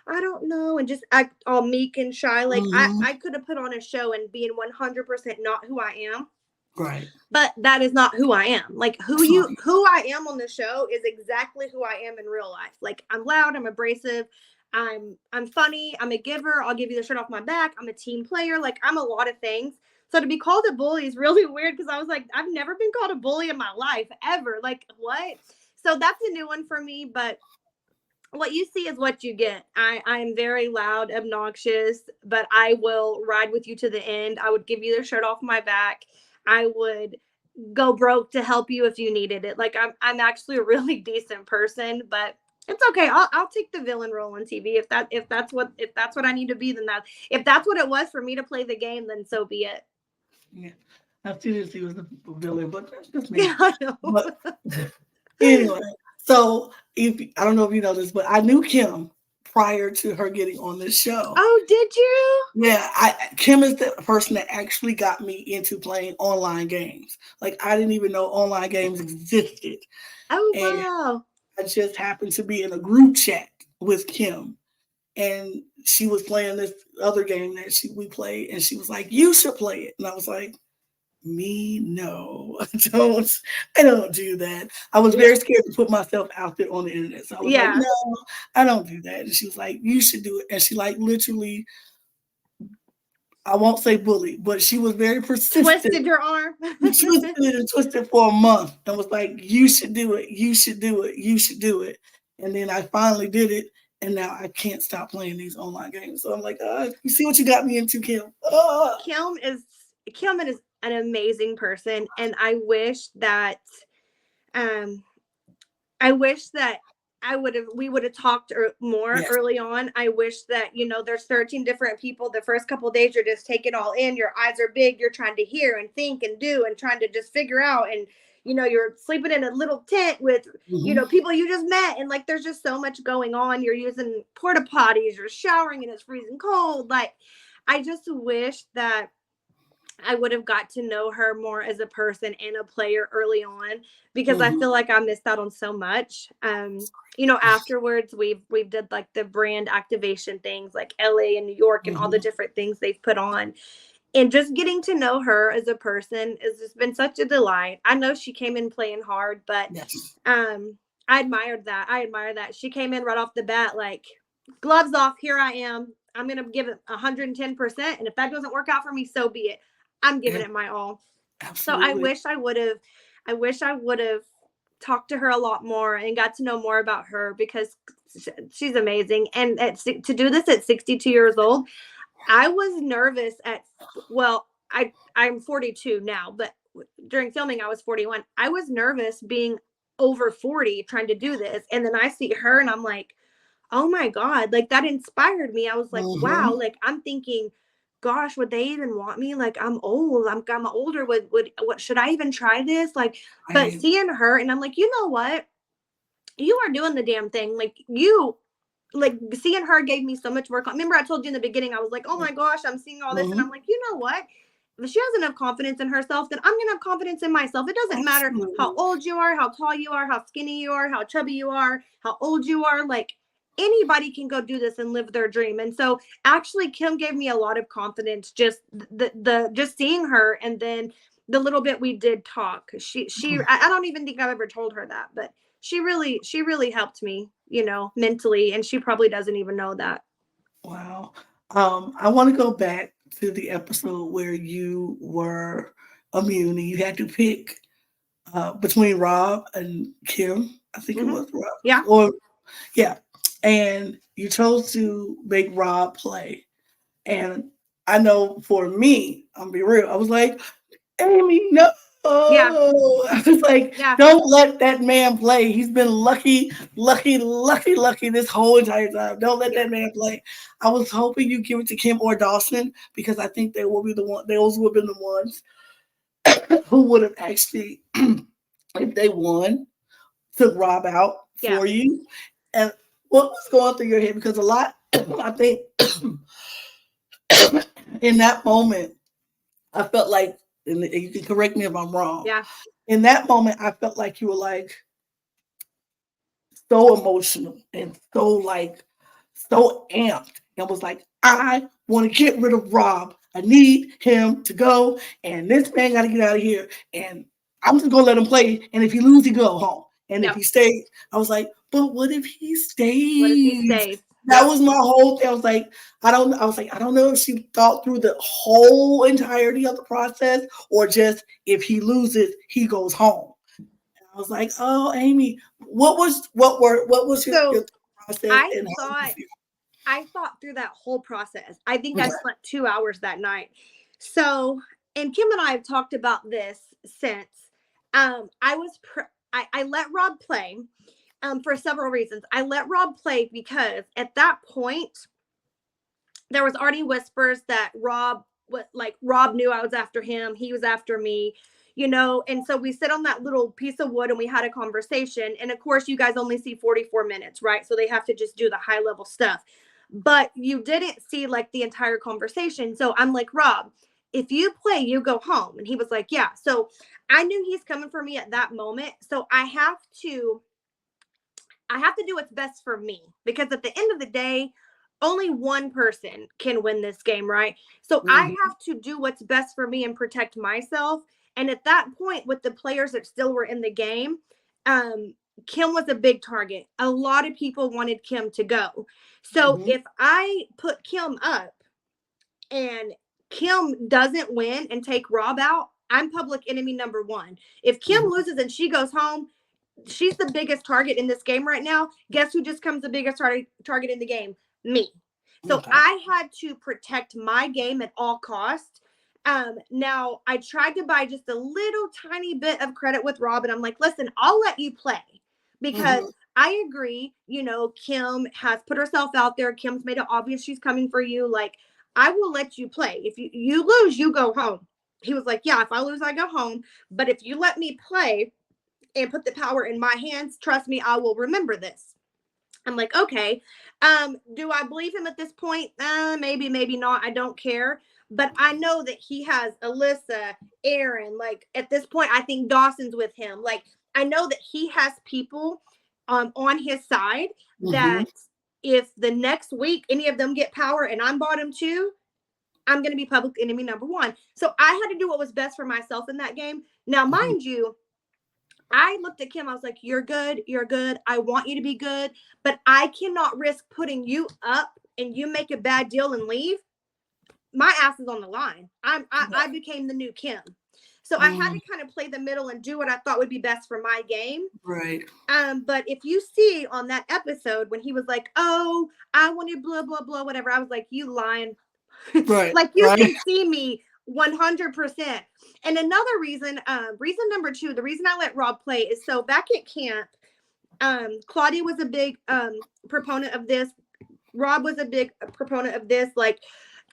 I don't know. And just act all meek and shy. Like I could have put on a show and being 100% not who I am. Right. But that is not who I am. Like who I am on the show is exactly who I am in real life. Like I'm loud, I'm abrasive, I'm funny, I'm a giver, I'll give you the shirt off my back, I'm a team player, like I'm a lot of things. So to be called a bully is really weird because I was like, I've never been called a bully in my life ever. Like what? So that's a new one for me, but what you see is what you get. I am very loud, obnoxious, but I will ride with you to the end. I would give you the shirt off my back. I would go broke to help you if you needed it. Like I'm actually a really decent person, but it's okay. I'll take the villain role on TV if that's what I need to be. Then if that's what it was for me to play the game, then so be it. Yeah, I seriously was the villain, but that's just me. Yeah, I know. But anyway, so I don't know if you know this, but I knew Kim prior to her getting on this show. Oh, did you? Yeah, Kim is the person that actually got me into playing online games. Like I didn't even know online games existed. Oh, and wow. I just happened to be in a group chat with Kim, and she was playing this other game that we played, and she was like, "You should play it," and I was like, "Me, no, I don't do that." I was very scared to put myself out there on the internet, so I was like, "No, I don't do that." And she was like, "You should do it," and she like literally, I won't say bully, but she was very persistent. Twisted your arm. Twisted for a month and was like, "You should do it. You should do it. You should do it." And then I finally did it. And now I can't stop playing these online games. So I'm like, you see what you got me into, Kim? Kim is an amazing person. And I wish that we would have talked more early on. I wish that, there's 13 different people. The first couple of days, you're just taking it all in. Your eyes are big. You're trying to hear and think and do and trying to just figure out. And, you're sleeping in a little tent with, people you just met. And like, there's just so much going on. You're using porta potties. You're showering and it's freezing cold. Like, I just wish that I would have got to know her more as a person and a player early on because I feel like I missed out on so much. Afterwards we've did like the brand activation things like LA and New York and all the different things they've put on. And just getting to know her as a person has just been such a delight. I know she came in playing hard, but I admired that. I admire that. She came in right off the bat, like gloves off. Here I am. I'm going to give it 110%. And if that doesn't work out for me, so be it. I'm giving it my all. Absolutely. So I wish I would have talked to her a lot more and got to know more about her because she's amazing. And to do this at 62 years old, I was nervous I'm 42 now, but during filming, I was 41. I was nervous being over 40 trying to do this. And then I see her and I'm like, oh my God, like that inspired me. I was like, wow, like I'm thinking, gosh, would they even want me? Like I'm old, I'm older. What should I even try this? Like, but seeing her and I'm like, you know what? You are doing the damn thing. Like seeing her gave me so much more. Remember I told you in the beginning, I was like, oh my gosh, I'm seeing all this. And I'm like, you know what? If she has enough confidence in herself, then I'm going to have confidence in myself. It doesn't matter how old you are, how tall you are, how skinny you are, how chubby you are, how old you are. Like anybody can go do this and live their dream. And so actually Kim gave me a lot of confidence, just just seeing her. And then the little bit we did talk, I don't even think I've ever told her that, but she really helped me, mentally. And she probably doesn't even know that. Wow. I want to go back to the episode where you were immune and you had to pick between Rob and Kim. I think it was Rob. Yeah. And you chose to make Rob play. And I know for me, I'm be real, I was like, Amy, no. I was like, don't let that man play. He's been lucky this whole entire time. Don't let that man play. I was hoping you give it to Kim or Dawson because I think they will be the one. Those would have been the ones who would have actually, if they won, took Rob out for you. And what was going through your head? Because a lot, I think, in that moment, I felt like, and you can correct me if I'm wrong. Yeah. In that moment, I felt like you were like so emotional and so amped, and was like, I want to get rid of Rob. I need him to go, and this man got to get out of here. And I'm just gonna let him play. And if he loses, he go home. And if Yep. he stays, I was like, but what if he What if he stays? stays? That Yep. was my whole thing. I was like, I don't know if she thought through the whole entirety of the process, or just if he loses, he goes home. I was like, oh, Amy, what was your So process, I and how did you thought feel? I thought through that whole process. I think I Okay. slept 2 hours that night. So, and Kim and I have talked about this since. I was I let Rob play for several reasons. I let Rob play because at that point there was already whispers that Rob knew I was after him. He was after me, and so we sit on that little piece of wood and we had a conversation. And of course, you guys only see 44 minutes, right? So they have to just do the high level stuff. But you didn't see like the entire conversation. So I'm like, Rob, if you play, you go home. And he was like, yeah. So I knew he's coming for me at that moment. So I have to do what's best for me, because at the end of the day, only one person can win this game, right? So I Mhm. have to do what's best for me and protect myself. And at that point, with the players that still were in the game, um, Kim was a big target. A lot of people wanted Kim to go. So Mhm. if I put Kim up and Kim doesn't win and take Rob out, I'm public enemy number one. If Kim Mhm. loses and she goes home, she's the biggest target in this game right now. Guess who just comes the biggest target in the game? Me. So Okay. I had to protect my game at all costs. Now I tried to buy just a little tiny bit of credit with Rob, and I'm like, listen, I'll let you play because Mhm. I agree. Kim has put herself out there. Kim's made it obvious she's coming for you. Like, I will let you play. If you lose, you go home. He was like, yeah, if I lose, I go home. But if you let me play and put the power in my hands, trust me, I will remember this. I'm like, okay. Do I believe him at this point? Maybe, maybe not. I don't care. But I know that he has Alyssa, Aaron. Like at this point, I think Dawson's with him. Like I know that he has people on his side that Mhm. if the next week any of them get power and I'm bottom two, I'm going to be public enemy number one. So I had to do what was best for myself in that game. Now, Mhm. mind you, I looked at Kim. I was like, you're good. You're good. I want you to be good, but I cannot risk putting you up and you make a bad deal and leave. My ass is on the line. I became the new Kim. So I had Mm. to kind of play the middle and do what I thought would be best for my game. Right. But if you see on that episode when he was like, oh, I wanted blah, blah, blah, whatever, I was like, you lying. Right. Like you Right. can see me 100%. And another reason, reason number two, the reason I let Rob play is so back at camp, Claudia was a big proponent of this. Rob was a big proponent of this. Like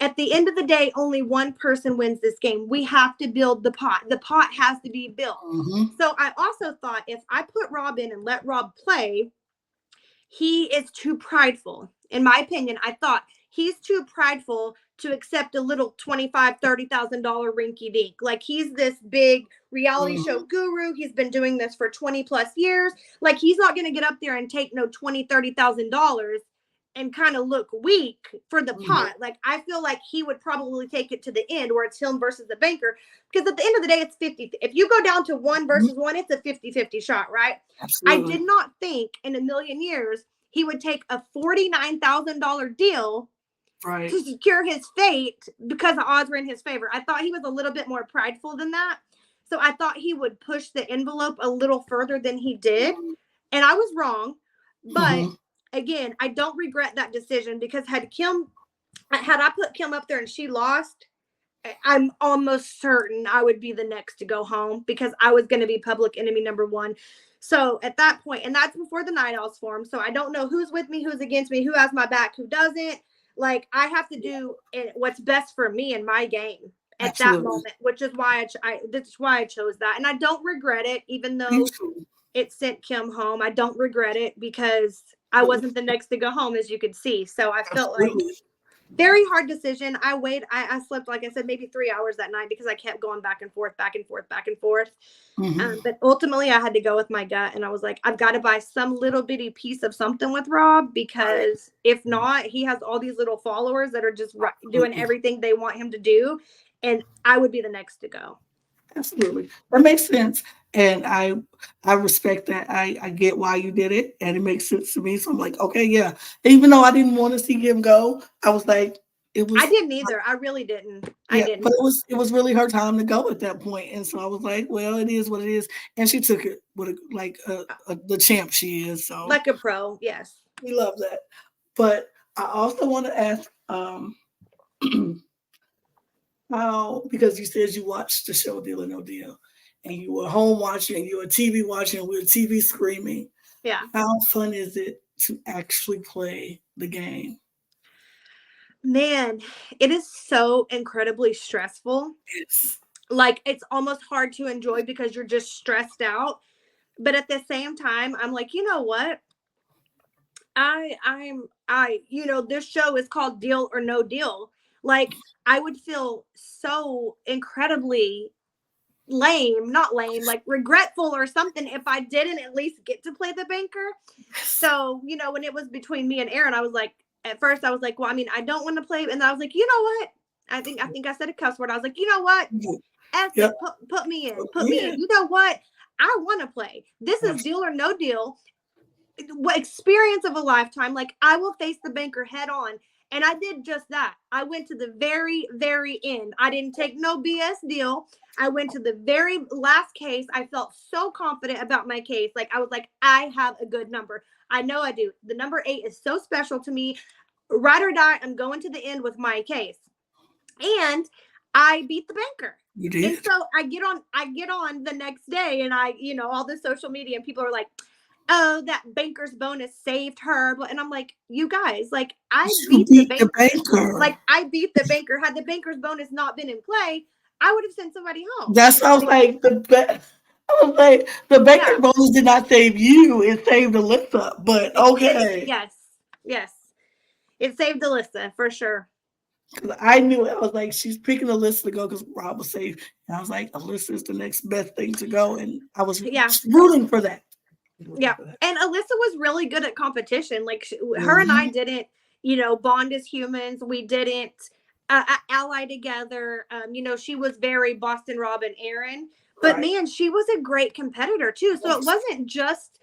at the end of the day, only one person wins this game. We have to build the pot. The pot has to be built. Mhm. So I also thought if I put Rob in and let Rob play, he is too prideful. In my opinion, I thought he's too prideful to accept a little $25,000-$30,000 rinky dink. Like he's this big reality show Mhm. guru. He's been doing this for 20 plus years. Like he's not going to get up there and take no $20,000-$30,000 and kind of look weak for the Mhm. pot. Like I feel like he would probably take it to the end where it's him versus the banker. Because at the end of the day, it's 50. If you go down to one Mhm. versus one, it's a 50-50 shot, right? I did Absolutely. not think in a million years he would take a $49,000 deal Right. to secure his fate because the odds were in his favor. I thought he was a little bit more prideful than that. So I thought he would push the envelope a little further than he did. And I was wrong. But Mhm. again, I don't regret that decision because had I put Kim up there and she lost, I'm almost certain I would be the next to go home because I was going to be public enemy number one. So at that point, and that's before the night owls formed. So I don't know who's with me, who's against me, who has my back, who doesn't. Like I have to do what's best for me in my game at that Absolutely. moment, which is why that's why I chose that, and I don't regret it, even Me though too. it sent Kim home. I don't regret it because I wasn't the next to go home, as you could see. So I felt like Absolutely. very hard decision. I slept, like I said, maybe 3 hours that night because I kept going back and forth, back and forth, back and forth. But ultimately I had to go with my gut, and I was like, I've got to buy some little bitty piece of something with Rob, because if not, he has all these little followers that are just doing everything they want him to do, and I would be the next to go. Absolutely. That makes sense. And I respect that. I get why you did it, and it makes sense to me. So I'm like, okay, yeah. Even though I didn't want to see him go, I was like, it was I didn't either. I really didn't. I didn't. But it was really her time to go at that point. And so I was like, well, it is what it is. And she took it with the champ she is. So like a pro, yes. We love that. But I also want to ask how, because you said you watched the show Deal or No Deal, and you were home watching, and you were TV watching, and we were TV screaming. Yeah. How fun is it to actually play the game? Man, it is so incredibly stressful. Yes. Like, it's almost hard to enjoy because you're just stressed out. But at the same time, I'm like, you know what? This show is called Deal or No Deal. Like, I would feel so incredibly not lame, like regretful or something if I didn't at least get to play the banker. So, when it was between me and Aaron, I was like, at first I was like, well, I mean, I don't want to play. And then I was like, you know what? I think I said a cuss word. I was like, you know what? Yep. Put me in. Put me in. You know what? I want to play. This is Deal or No Deal. What experience of a lifetime. Like, I will face the banker head on. And I did just that. I went to the very, very end. I didn't take no BS deal. I went to the very last case. I felt so confident about my case. Like, I was like, I have a good number. I know I do. The number 8 is so special to me. Ride or die, I'm going to the end with my case. And I beat the banker. You did. And so I get on the next day, and all the social media, and people are like, oh, that banker's bonus saved her. And I'm like, you guys, like, I beat the banker. Like, I beat the banker. Had the banker's bonus not been in play, I would have sent somebody home. That sounds like the banker bonus did not save you. It saved Alyssa. But okay. Yes. It saved Alyssa for sure. Because I knew it. I was like, she's picking Alyssa to go because Rob was safe. And I was like, Alyssa is the next best thing to go. And I was rooting for that. Yeah. And Alyssa was really good at competition. Like, her and I didn't, bond as humans. We didn't ally together. She was very Boston Rob and Aaron. But man, she was a great competitor too. So it wasn't just,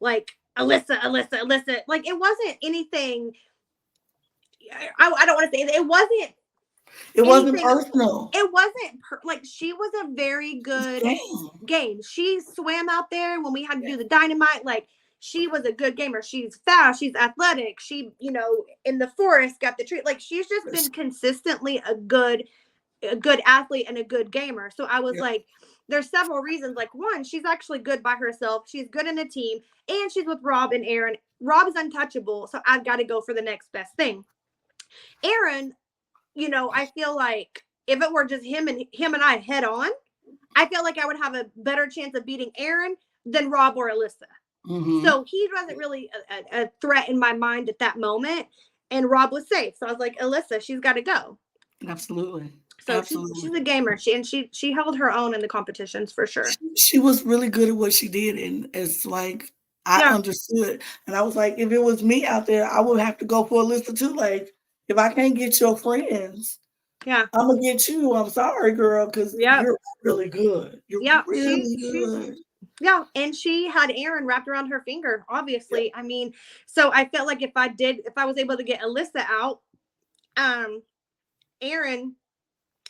like Alyssa. Like, it wasn't anything. I don't want to say it wasn't. It wasn't personal. It wasn't like, she was a very good game. She swam out there when we had to do the dynamite. Like, she was a good gamer. She's fast. She's athletic. She, in the forest got the treat. Like, she's just been consistently a good athlete and a good gamer. So I was like, there's several reasons. Like, one, she's actually good by herself. She's good in a team, and she's with Rob and Aaron. Rob is untouchable. So I've got to go for the next best thing. Aaron, I feel like if it were just him and I head on, I feel like I would have a better chance of beating Aaron than Rob or Alyssa. Mm-hmm. So he wasn't really a threat in my mind at that moment, and Rob was safe. So I was like, Alyssa, she's got to go. Absolutely. So she's a gamer. She held her own in the competitions for sure. She was really good at what she did, and it's like I understood. And I was like, if it was me out there, I would have to go for Alyssa too. Like, if I can't get your friends, I'm gonna get you. I'm sorry, girl, because you're really good. You're really good. Yeah, and she had Aaron wrapped around her finger, obviously. I mean, so I felt like if I was able to get Alyssa out, Aaron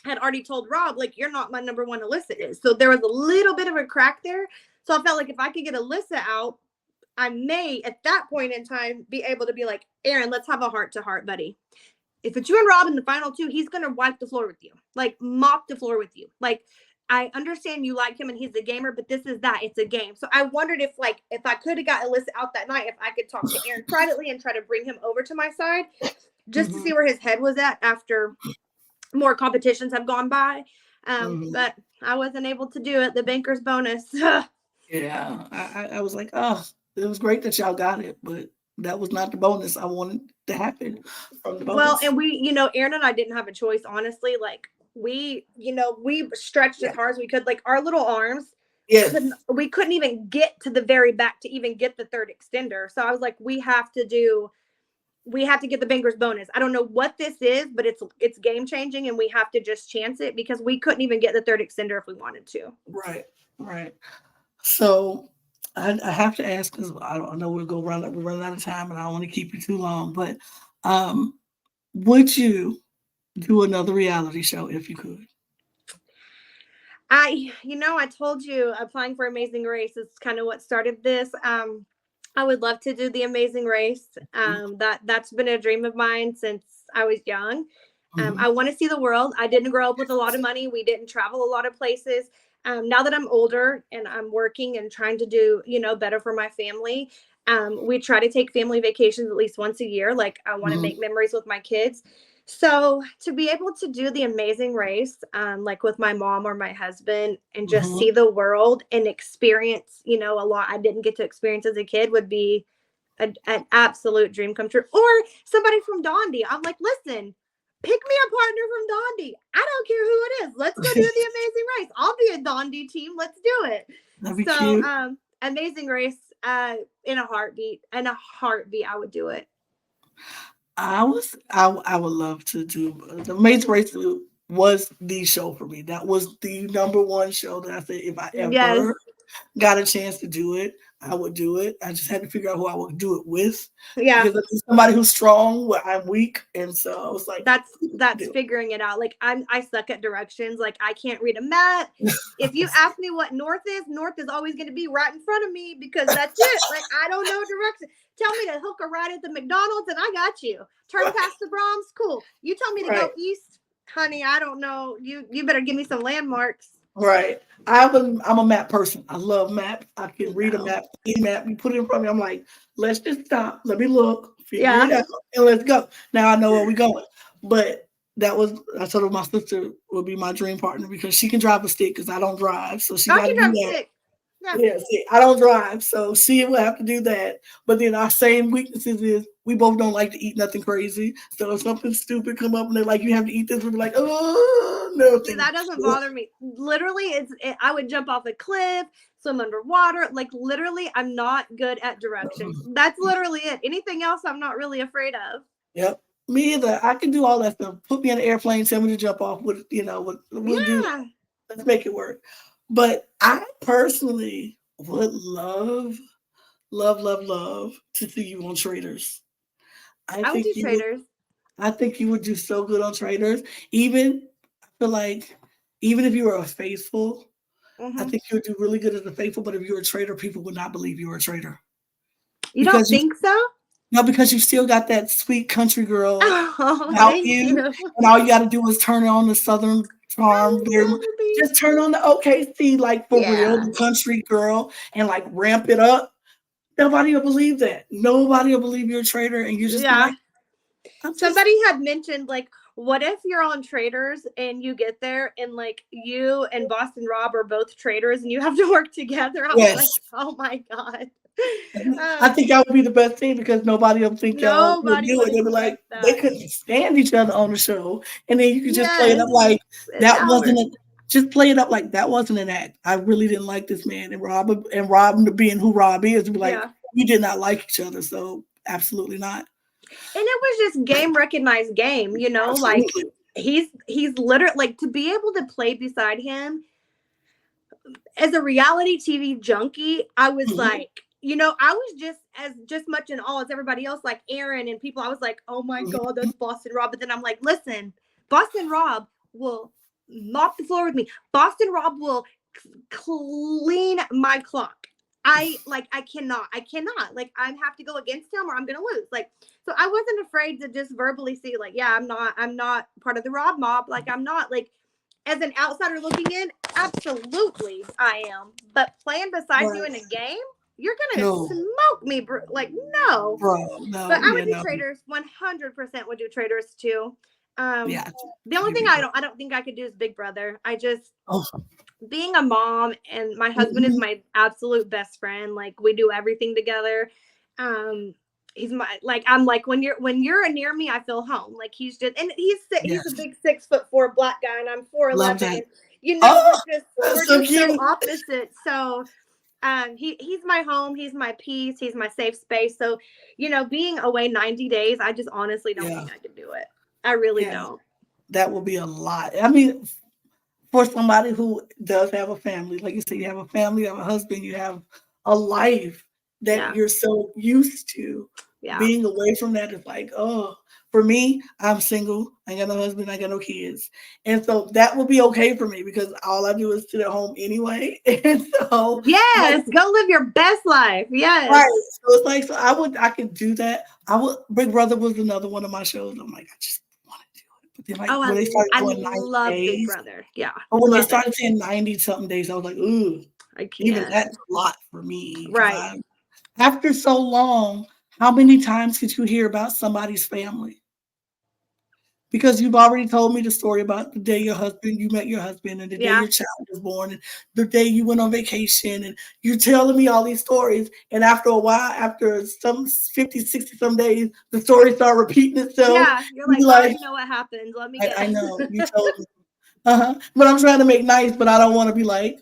had already told Rob, like, you're not my number one, Alyssa is. So there was a little bit of a crack there. So I felt like if I could get Alyssa out, I may, at that point in time, be able to be like, Aaron, let's have a heart-to-heart, buddy. If it's you and Rob in the final 2, he's going to wipe the floor with you. Like, mop the floor with you. Like, I understand you like him and he's a gamer, but this is that. It's a game. So I wondered if I could have got Alyssa out that night, if I could talk to Aaron privately and try to bring him over to my side just to see where his head was at after more competitions have gone by. But I wasn't able to do it. The banker's bonus. I was like, oh, It was great that y'all got it, but that was not the bonus I wanted to happen from the Well, bonus. and we, Aaron and I didn't have a choice, honestly. Like we stretched as Yeah. hard as we could. Like our little arms Yes. we couldn't even get to the very back to even get the third extender. So I was like, we have to get the banker's bonus. I don't know what this is, but it's game changing, and we have to just chance it because we couldn't even get the third extender if we wanted to. Right. Right. So I have to ask because I know we're running out of time, and I don't want to keep you too long. But um, would you do another reality show if you could? I told you applying for Amazing Race is kind of what started this. I would love to do the Amazing Race. That's been a dream of mine since I was young. Mm-hmm. I want to see the world. I didn't grow up with a lot of money. We didn't travel a lot of places. Now that I'm older and I'm working and trying to do, better for my family, we try to take family vacations at least once a year. Like I want to Mm-hmm. make memories with my kids. So to be able to do the Amazing Race, like with my mom or my husband, and just Mm-hmm. see the world and experience, a lot I didn't get to experience as a kid would be an absolute dream come true. Or somebody from Dondi. I'm like, listen, pick me a partner from Dondi. I don't care who it is. Let's go do the Amazing Race. I'll be a Dondi team. Let's do it. That'd be So, cute. Amazing Race, in a heartbeat. In a heartbeat, I would do it. I would love to do the Amazing Race was the show for me. That was the number one show that I said if I Yes. ever got a chance to do it, I would do it. I just had to figure out who I would do it with Yeah. because I need somebody who's strong where I'm weak, and so I was like, That's figuring it out. Like I suck at directions. Like I can't read a map. If you ask me what north is always going to be right in front of me because that's it. Like I don't know direction. Tell me to hook a ride at the McDonald's and I got you. Turn past the Brahms, cool. You tell me to go right, east, honey. I don't know. You better give me some landmarks. right. I'm a map person. I love maps. I can read a No. map, any map you put it in front of me. I'm like, let's just stop. Let me look, figure Yeah. it out, and let's go. Now I know where we're going. But that was I told her my sister would be my dream partner because she can drive a stick because I don't drive, so she I got to can do drive a that. stick. Yeah. Yeah, see, I don't drive, so she will have to do that. But then our same weaknesses is we both don't like to eat nothing crazy. So if something stupid come up and they're like, "You have to eat this," we'll be like, "Oh no, See, thank that doesn't you." bother me. Literally, I would jump off a cliff, swim underwater. Like literally, I'm not good at directions. That's literally it. Anything else, I'm not really afraid of. Yep, me either. I can do all that stuff. Put me in an airplane, tell me to jump off. We'll do that. Yeah. Let's make it work. But I personally would love, love, love, love to see you on Traders. I I would do think you would traders. I think you would do so good on Traders. Even I feel like even if you were a faithful, I Hmm. think you would do really good as a faithful. But if you were a trader, people would not believe you were a trader You don't because you think so? no because you still got that sweet country girl Oh, about thank you, you. and all you got to do is turn on the Southern charm. Baby. Just turn on the OKC like for real, Yeah. the country girl, and like ramp it up. Nobody will believe that. Nobody will believe you're a trader, and you just be Yeah. like, I'm just Somebody had mentioned like, what if you're on traders and you get there and like you and Boston Rob are both traders and you have to work together? I was yes. like, oh my God. I Um, think y'all would be the best team because nobody will think y'all would Nobody do would it. They'll be like, expect they that. couldn't stand each other on the show. And then you could just play it Yes, up like an that hour. wasn't a, just play it up like that wasn't an act. I really didn't like this man. And Rob being who Rob is, be like, Yeah. we did not like each other. So absolutely not. And it was just game recognized game, like Absolutely. he's literally like to be able to play beside him as a reality TV junkie. I was Mhm, like, I was just much in awe as everybody else, like Aaron and people. I was like, oh my God, mhm. that's Boston Rob. But then I'm like, listen, Boston Rob will mop the floor with me. Boston Rob will clean my clock. I cannot. Like I have to go against him or I'm gonna lose. Like so I wasn't afraid to just verbally see, like, yeah, I'm not part of the Rob mob. Like I'm not like as an outsider looking in, absolutely I am. But playing beside you Right. in a game, you're gonna No, smoke me, like no. bro. But No, I yeah, would do no. traders. 100% would do traders too. Um, Yeah, the only you'd thing be I good. don't I don't think I could do is Big Brother. I just Oh, being a mom, and my husband is Mhm. my absolute best friend. Like, we do everything together. He's my, like, I'm like, when you're near me, I feel home. Like, he's just, and he's a Yes. big 6'4" black guy, and I'm Love 4'11", that. and you know, Oh, that's we're so just so cute. opposite. So he's my home, he's my peace, he's my safe space. So, you know, being away 90 days, I just honestly don't Yeah. think I could do it. I really Yeah. don't. That will be a lot. I mean, for somebody who does have a family, like you said, you have a family, you have a husband, you have a life that Yeah. you're so used to. Yeah. Being away from that is like, oh, for me, I'm single. I got no husband, I got no kids. And so that will be okay for me because all I do is sit at home anyway. And so I Yes, go live your best life. Yes. right. So it's like, so I could do that. I would Big Brother was another one of my shows. I'm like, I just want to do it. But then like Oh, when they started I doing 90 love Big days, Brother. Yeah, but when they love it. started saying 90 something days, I was like, ooh, I even can't. that's a lot for me. Because Right. I after so long, how many times could you hear about somebody's family? Because you've already told me the story about the day you met your husband and the day Yeah. your child was born and the day you went on vacation and you're telling me all these stories. And after a while, after some 50, 60 some days, the story start repeating itself. Yeah. You're You like, be I like, already know what happens. Let me I guess. know, you told me. Uh-huh. But I'm trying to make nice, but I don't want to be like,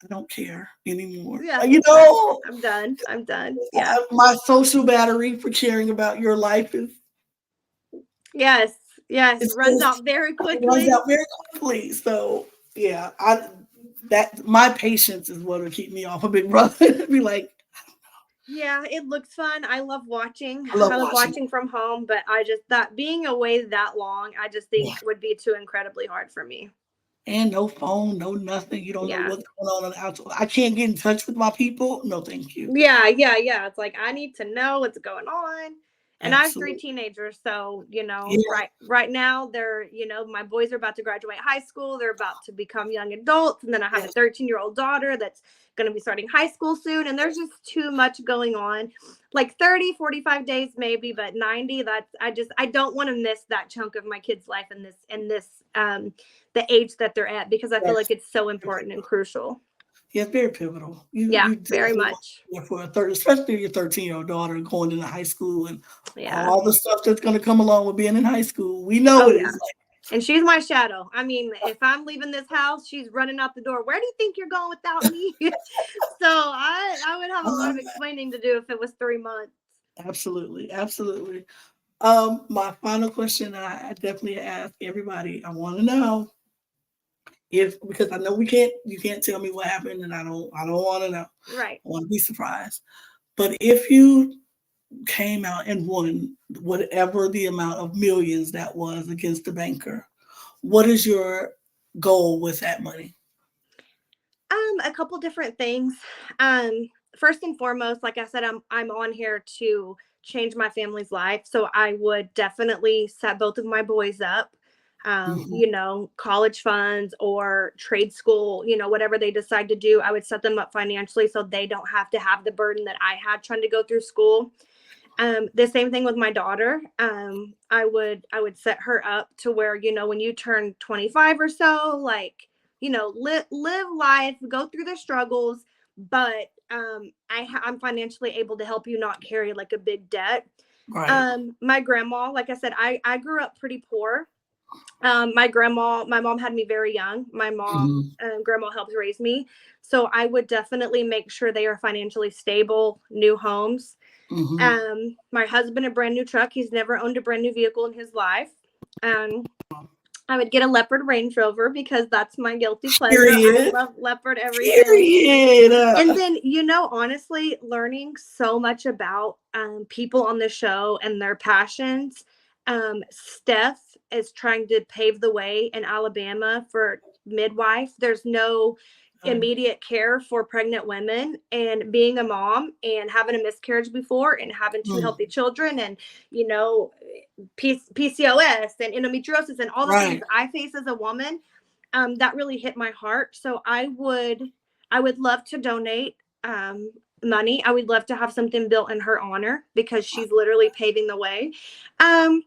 I don't care anymore. Yeah. You know, I'm done. I'm done. Yeah. my social battery for caring about your life Yes. Yes. is Runs just out very it runs quickly. out very quickly. So yeah, I that my patience is what will keep me off of Big Brother. Be like, Yeah, it looks fun. I love watching. I love I love watching it. watching from home, but I just, that being away that long, I just Yeah. think would be too incredibly hard for me. And no phone, no nothing. You don't know Yeah. what's going on the outside. I can't get in touch with my people. No, thank you. Yeah, yeah, yeah. It's like I need to know what's going on. And I have three Absolutely. teenagers, so you know, Yeah. right now they're, you know, my boys are about to graduate high school, they're about to become young adults, and then I have a Yes. 13-year-old daughter that's going to be starting high school soon, and there's just too much going on. Like 30, 45 days maybe, but 90, that's, I don't want to miss that chunk of my kids' life in this the age that they're at, because I feel Yes. like it's so important and crucial. Yeah, it's very pivotal. Yeah, You very definitely want much. to for a third, especially your 13-year-old daughter going into high school and Yeah. all the stuff that's going to come along with being in high school. We know Oh it yeah. is like And she's my shadow. I mean, if I'm leaving this house, she's running out the door. Where do you think you're going without me? So I would have a lot of explaining to do if it was 3 months. absolutely, absolutely. My final question I definitely ask everybody. I want to know if because I know you can't tell me what happened, and I don't want to know. Right. I want to be surprised. But if you came out and won whatever the amount of millions that was against the banker, what is your goal with that money? A couple different things. First and foremost, like I said, I'm on here to change my family's life. So I would definitely set both of my boys up. Mhm. You know, college funds or trade school, you know, whatever they decide to do, I would set them up financially so they don't have to have the burden that I had trying to go through school. The same thing with my daughter. I would set her up to where, you know, when you turn 25 or so, like, you know, live life, go through the struggles, but I'm financially able to help you not carry like a big debt. Right. My grandma, like I said, I grew up pretty poor. My mom had me very young. My mom Mhm. and grandma helped raise me. So I would definitely make sure they are financially stable, new homes. Mhm. My husband, a brand new truck. He's never owned a brand new vehicle in his life. I would get a leopard Range Rover because that's my guilty pleasure. I Period. love leopard everything. Period. And then, you know, honestly, learning so much about people on the show and their passions. Steph is trying to pave the way in Alabama for midwife. There's no immediate care for pregnant women, and being a mom and having a miscarriage before and having two Mm. healthy children, and, you know, PCOS and endometriosis and all the things Right. I face as a woman, that really hit my heart. So I would love to donate money. I would love to have something built in her honor because she's literally paving the way. Um,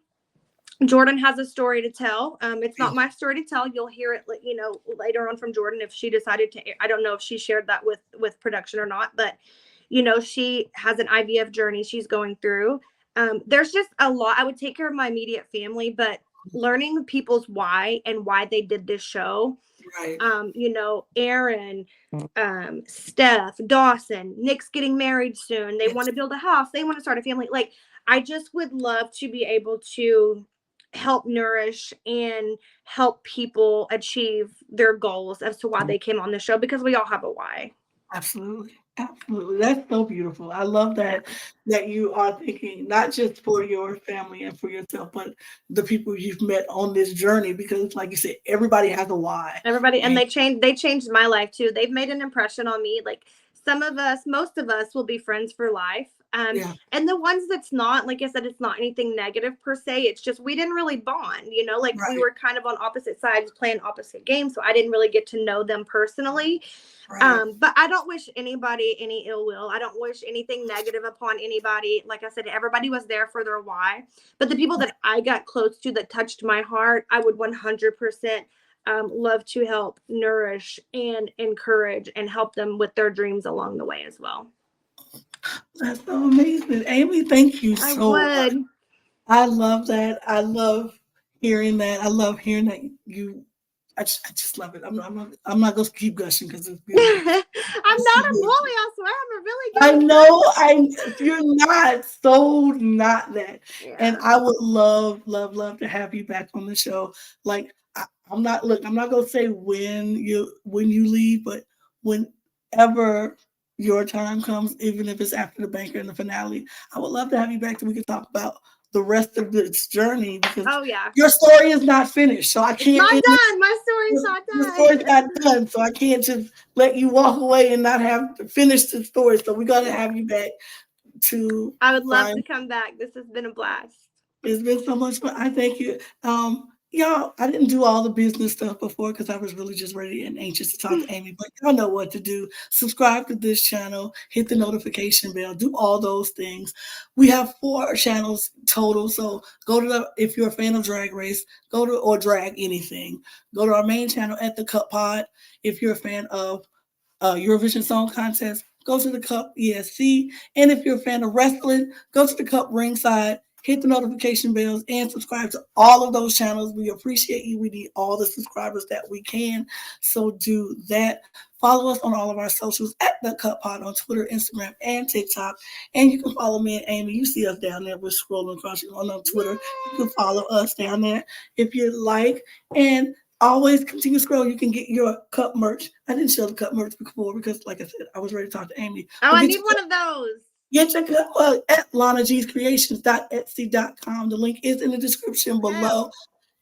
Jordan has a story to tell. It's Yeah. not my story to tell. You'll hear it, later on from Jordan if she decided to. I don't know if she shared that with production or not, but she has an IVF journey she's going through. There's just a lot. I would take care of my immediate family, but learning people's why and why they did this show. Right. Aaron, Steph, Dawson, Nick's getting married soon. They Yes. want to build a house. They want to start a family. Like, I just would love to be able to help nourish and help people achieve their goals as to why they came on the show, because we all have a why. Absolutely. Absolutely. That's so beautiful. I love that you are thinking not just for your family and for yourself, but the people you've met on this journey, because like you said, everybody has a why. Everybody, and And they changed my life too. They've made an impression on me. Like, most of us will be friends for life. yeah, And the ones that's not, like I said, it's not anything negative per se. It's just we didn't really bond, like we right, were kind of on opposite sides playing opposite games. So I didn't really get to know them personally. right. But I don't wish anybody any ill will. I don't wish anything negative upon anybody. Like I said, everybody was there for their why. But the people that I got close to that touched my heart, I would 100% love to help nourish and encourage and help them with their dreams along the way as well. That's so amazing. Amy, thank you I so much. would. I love that. I love hearing that. I love hearing that you I just love it. I'm not gonna keep gushing because it's I'm beautiful. not a bully. I swear I'm a really I good know you're not so not that. person. And Yeah. I would love to have you back on the show. Like I'm not gonna say when you leave, but whenever your time comes, even if it's after the banker and the finale, I would love to have you back so we can talk about the rest of this journey because Oh yeah. your story is not finished. So I It's can't not end done. My story's not the story's done. not done, so I can't just let you walk away and not have to finish the story. So we gotta Yeah. have you back to I would love to find. come back. This has been a blast. It's been so much fun. I thank you. Y'all, I didn't do all the business stuff before because I was really just ready and anxious to talk to Amy, but y'all know what to do. Subscribe to this channel, hit the notification bell, do all those things. We have 4 channels total. So go to if you're a fan of Drag Race, go to or drag anything. Go to our main channel at the Cup Pod. If you're a fan of Eurovision Song Contest, go to the Cup ESC. And if you're a fan of wrestling, go to the Cup Ringside, hit the notification bells, and subscribe to all of those channels. We appreciate you. We need all the subscribers that we can. So do that. Follow us on all of our socials at the Cup Pod on Twitter, Instagram, and TikTok. And you can follow me and Amy. You see us down there. We're scrolling across on Twitter. You can follow us down there if you like. And always continue to scroll. You can get your cup merch. I didn't show the cup merch before because, like I said, I was ready to talk to Amy. Oh, But I need one of those. get your cup at lanagcreations.etsy.com. The link is in the description below.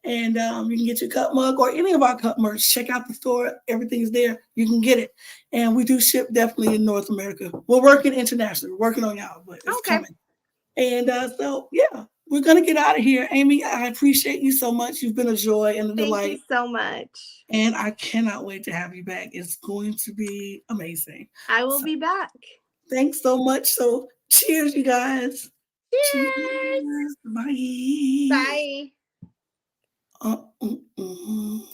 And you can get your cup mug or any of our cup merch. Check out the store. Everything is there. You can get it. And we do ship definitely in North America. We're working internationally. We're working on y'all, but it's coming. And so, yeah, we're going to get out of here. Amy, I appreciate you so much. You've been a joy and a Thank delight. you so much. And I cannot wait to have you back. It's going to be amazing. I will be back. Thanks so much. So, cheers, you guys. Cheers. Cheers. Bye. Bye. Mm-mm.